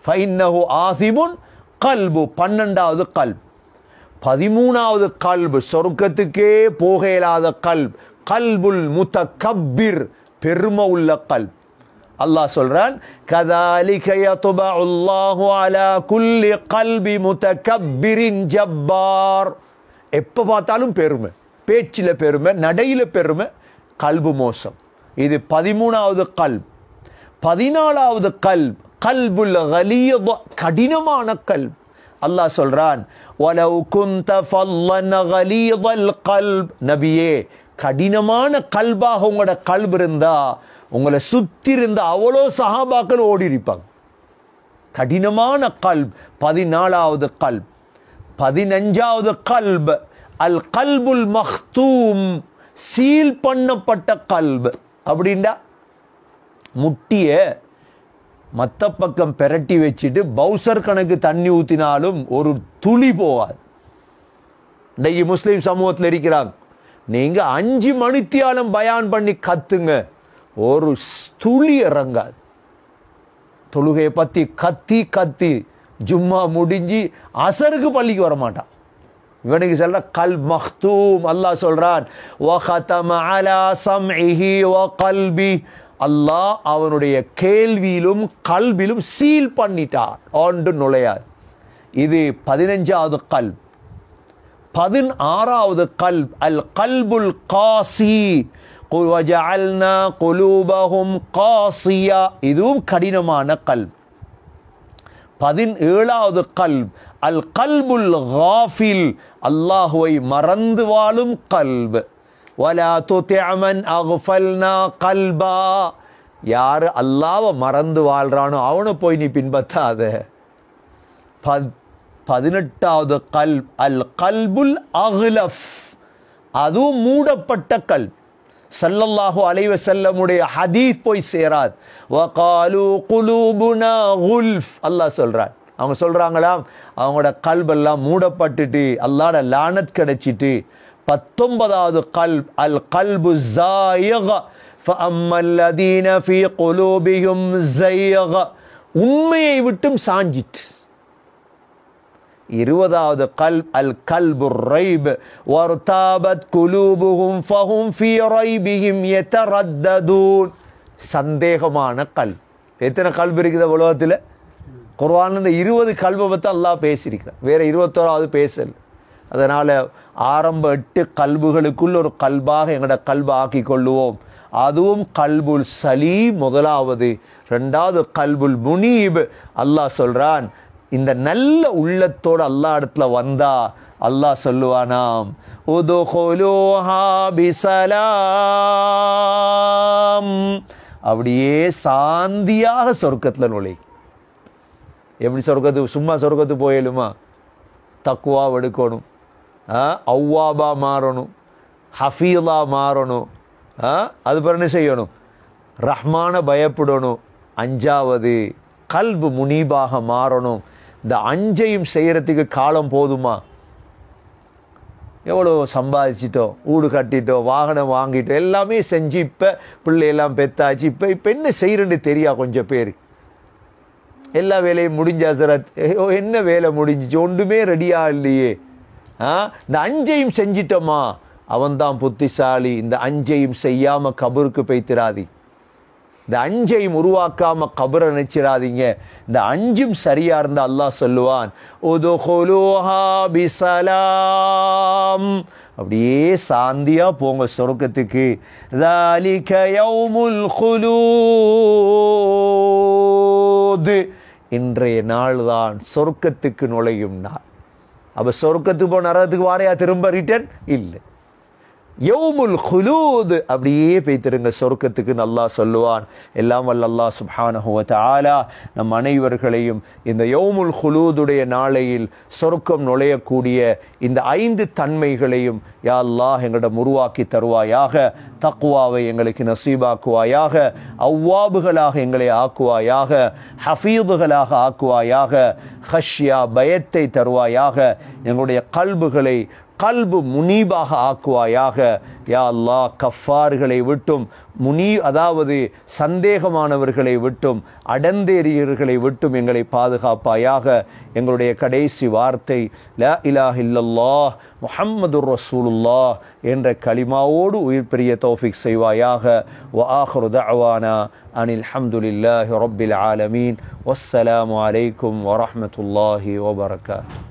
فإنه آثم قلب 12வது கல்ப். 13வது கல்ப் சொர்க்கத்துக்கே போக இயலாத கல்ப், கல்புல் முத்தகப்பிர் பெருமை உள்ள கல்ப். அல்லாஹ் சொல்றான் கதாலிக யத்பஉல்லாஹு அலா குல்லி கல்பி முத்தகப்பிரின் ஜப்பார். எப்ப பார்த்தாலும் பெருமை, பேச்சில பெருமை, நடையில பெருமை, கல்பு மோசம். இது 13வது கல்ப். 14வது கல்ப் கல்புல் கலீத் கடினமான கல்ப். அல்லாஹ் சொல்றான் வலவ் குன்த ஃபல்லன் கலீதல் கல்ப், நபியே கடினமான கல்பாக உங்களோட கல்பு இருந்தா உங்களை சுத்தி இருந்த அவ்வளோ சஹாபாக்கள் ஓடி இருப்பாங்க. கடினமான கல்ப் 14வது கல்ப். 15வது கல்ப் அல் கல்புல் மக்தூம் சீல் பண்ணப்பட்ட கல்ப். அப்படின்னா முட்டிய மத்த பக்கம் பெரட்டி வச்சுட்டு பவுசர் கணக்கு தண்ணி ஊத்தினாலும் ஒரு துளி போகாது. இன்னைக்கு முஸ்லிம் சமூகத்தில் இருக்கிறாங்க, நீங்க 5 மணித்தியாலம் பயான் பண்ணி கத்துங்க, ஒரு துளி இறங்காது. தொழுகையை பத்தி கத்தி கத்தி ஜும்மா முடிஞ்சு அசருக்கு பள்ளிக்கு வர மாட்டான். இவனுக்கு சொல்ற கல்ப் மக்தூம். அல்லாஹ் சொல்றான் வகதம அலா சம்இஹி வகல்பி, அல்லாஹ் அவனுடைய கேள்வியிலும் கல்விலும் சீல் பண்ணிட்டார், ஒன்று நுழையாது. இது 15வது கல்ப். 16வது கல்ப் அல் கல்புல் காசி வஜஅல்னா குலூபஹும் காசியா, இதுவும் கடினமான கல்ப். 17வது கல்ப் அல் கல்புல் காஃபில் அல்லாஹுவை மறந்து வாழும் கல்ப். வலா துதிஅ மன் அக்ஃபல்னா கல்பா, யாரு அல்லாஹ்வை மறந்து வாழ்றானோ அவனை போய் நீ பின்பற்றாத. 18வது கல்ப் அல் கல்புல் அக்லஃப், அதுவும் மூடப்பட்ட கல்ப். ஸல்லல்லாஹு அலைஹி வஸல்லமுடைய ஹதீஸ் போய் சேராது. வகாலு குலூபுனா குல்ஃப், அல்லாஹ் சொல்றான். அவங்க சொல்றாங்களாம் அவங்களோட கல்பெல்லாம் மூடப்பட்டுட்டு அல்லாஹ்ட லானத் கிடைச்சிட்டு. 19வது கல்ப் அல் கல்பு ஸாயிக ஃபஅம்மல்லதீன ஃபீ குலூபிஹிம் ஸைக, உண்மையை விட்டும் சாஞ்சிட்டு. 20வது கல்ப் அல் கல்பு ரைப் வர்தாபத் குலூபுஹும் ஃபஹும் ஃபீ ரைபிஹிம் யதரத்ததூன், சந்தேகமான கல்ப். எத்தனை கல்ப் இருக்குது உலகத்தில்? குர்ஆன்ல இந்த 20 கல்பை பற்றி அல்லாஹ் பேசியிருக்கிறார், வேற 21வது பேசல. அதனால ஆரம்ப 8 கல்புகளுக்குள் ஒரு கல்பாக எங்களோட கல்பை ஆக்கி கொள்ளுவோம். அதுவும் கல்புல் சலீம் முதலாவது. 2வது கல்புல் முனீப். அல்லாஹ் சொல்றான் இந்த நல்ல உள்ளத்தோடு அல்லாஹ் இடத்துல வந்தா அல்லாஹ் சொல்லுவானாம் உதுகுலூஹா பிஸலாம், அப்படியே சாந்தியாக சொர்க்கத்தில் நுழை. எப்படி சொர்க்கத்துக்கு சும்மா சொர்க்கத்துக்கு போயிடுமா? தக்குவா எடுக்கணும், அவ்வாபா மாறணும், ஹஃபீலா மாறணும், அது பிறகு என்ன செய்யணும்? ரஹ்மான பயப்படணும். 5வது கல்பு முனீபாக மாறணும். இந்த 5ஐயும் செய்யறதுக்கு காலம் போதுமா? எவ்வளோ சம்பாதிச்சிட்டோம், வீடு கட்டிட்டோம், வாகனம் வாங்கிட்டோம், எல்லாமே செஞ்சு இப்போ பிள்ளையெல்லாம் பெத்தாச்சு. இப்போ என்ன செய்யறேன்னு தெரியா கொஞ்சம் பேர். எல்லா வேலையும் முடிஞ்சா சார், என்ன வேலை முடிஞ்சிச்சு, ஒன்றுமே ரெடியா இல்லையே. இந்த 5ஐயும் செஞ்சிட்டோமா? அவன்தான் புத்திசாலி. இந்த 5ஐயும் செய்யாம கபருக்கு பெய்த்திராதி. இந்த 5ஐயும் உருவாக்காம கபரை நினைச்சிடாதீங்க. இந்த 5ம் சரியா இருந்தா அல்லாஹ் சொல்லுவான் உதுகுலூஹா பிஸலாம், அப்படியே சாந்தியா போங்க சொர்க்கத்துக்கு. ذَلِكَ يَوْمُ الْخُلُودِ, இன்றைய நாள் தான் சொர்க்கத்துக்கு நுழையும் நாள். அப்ப சொர்க்கத்துக்கு போன நரகத்துக்கு வாரையா திரும்ப ரிட்டர்ன் இல்லை. யௌமுல் குலூத், அப்படியே பேய்த்திருங்க சொர்க்கத்துக்கு அல்லாஹ் சொல்லுவான். எல்லாம் வல்ல அல்லாஹ் சுப்ஹானஹு வ தஆலா நம் அனைவர்களையும் இந்த யௌமுல் குலூதுடைய நாளையில் சொர்க்கம் நுழையக்கூடிய இந்த 5 தன்மைகளையும் யா அல்லாஹ் எங்களிடம் உருவாக்கி தருவாயாக. தக்வாவை எங்களுக்கு நசீபாக்குவாயாக, அவ்வாபுகளாக எங்களை ஆக்குவாயாக, ஹஃபீதுகளாக ஆக்குவாயாக, ஹஷ்யா பயத்தை தருவாயாக. எங்களுடைய கல்புகளை கல்பு முனீபாக ஆக்குவாயாக. யா அல்லாஹ், கஃபார்களை விட்டும் அதாவது சந்தேகமானவர்களை விட்டும் அடந்தேறியவர்களை விட்டும் எங்களை பாதுகாப்பாயாக. எங்களுடைய கடைசி வார்த்தை லா இலாஹ இல்லல்லாஹ் முஹம்மதுர் ரசூலுல்லாஹ் என்ற கலிமாவோடு உயிர் பிரிய தௌஃபீக் செய்வாயாக. வ ஆகிரு தஅவானா அனில் ஹம்துலில்லாஹி ரப்பில் ஆலமீன். வஸ்ஸலாமு அலைக்கும் வரஹ்மத்துல்லாஹி வபரகாத்துஹு.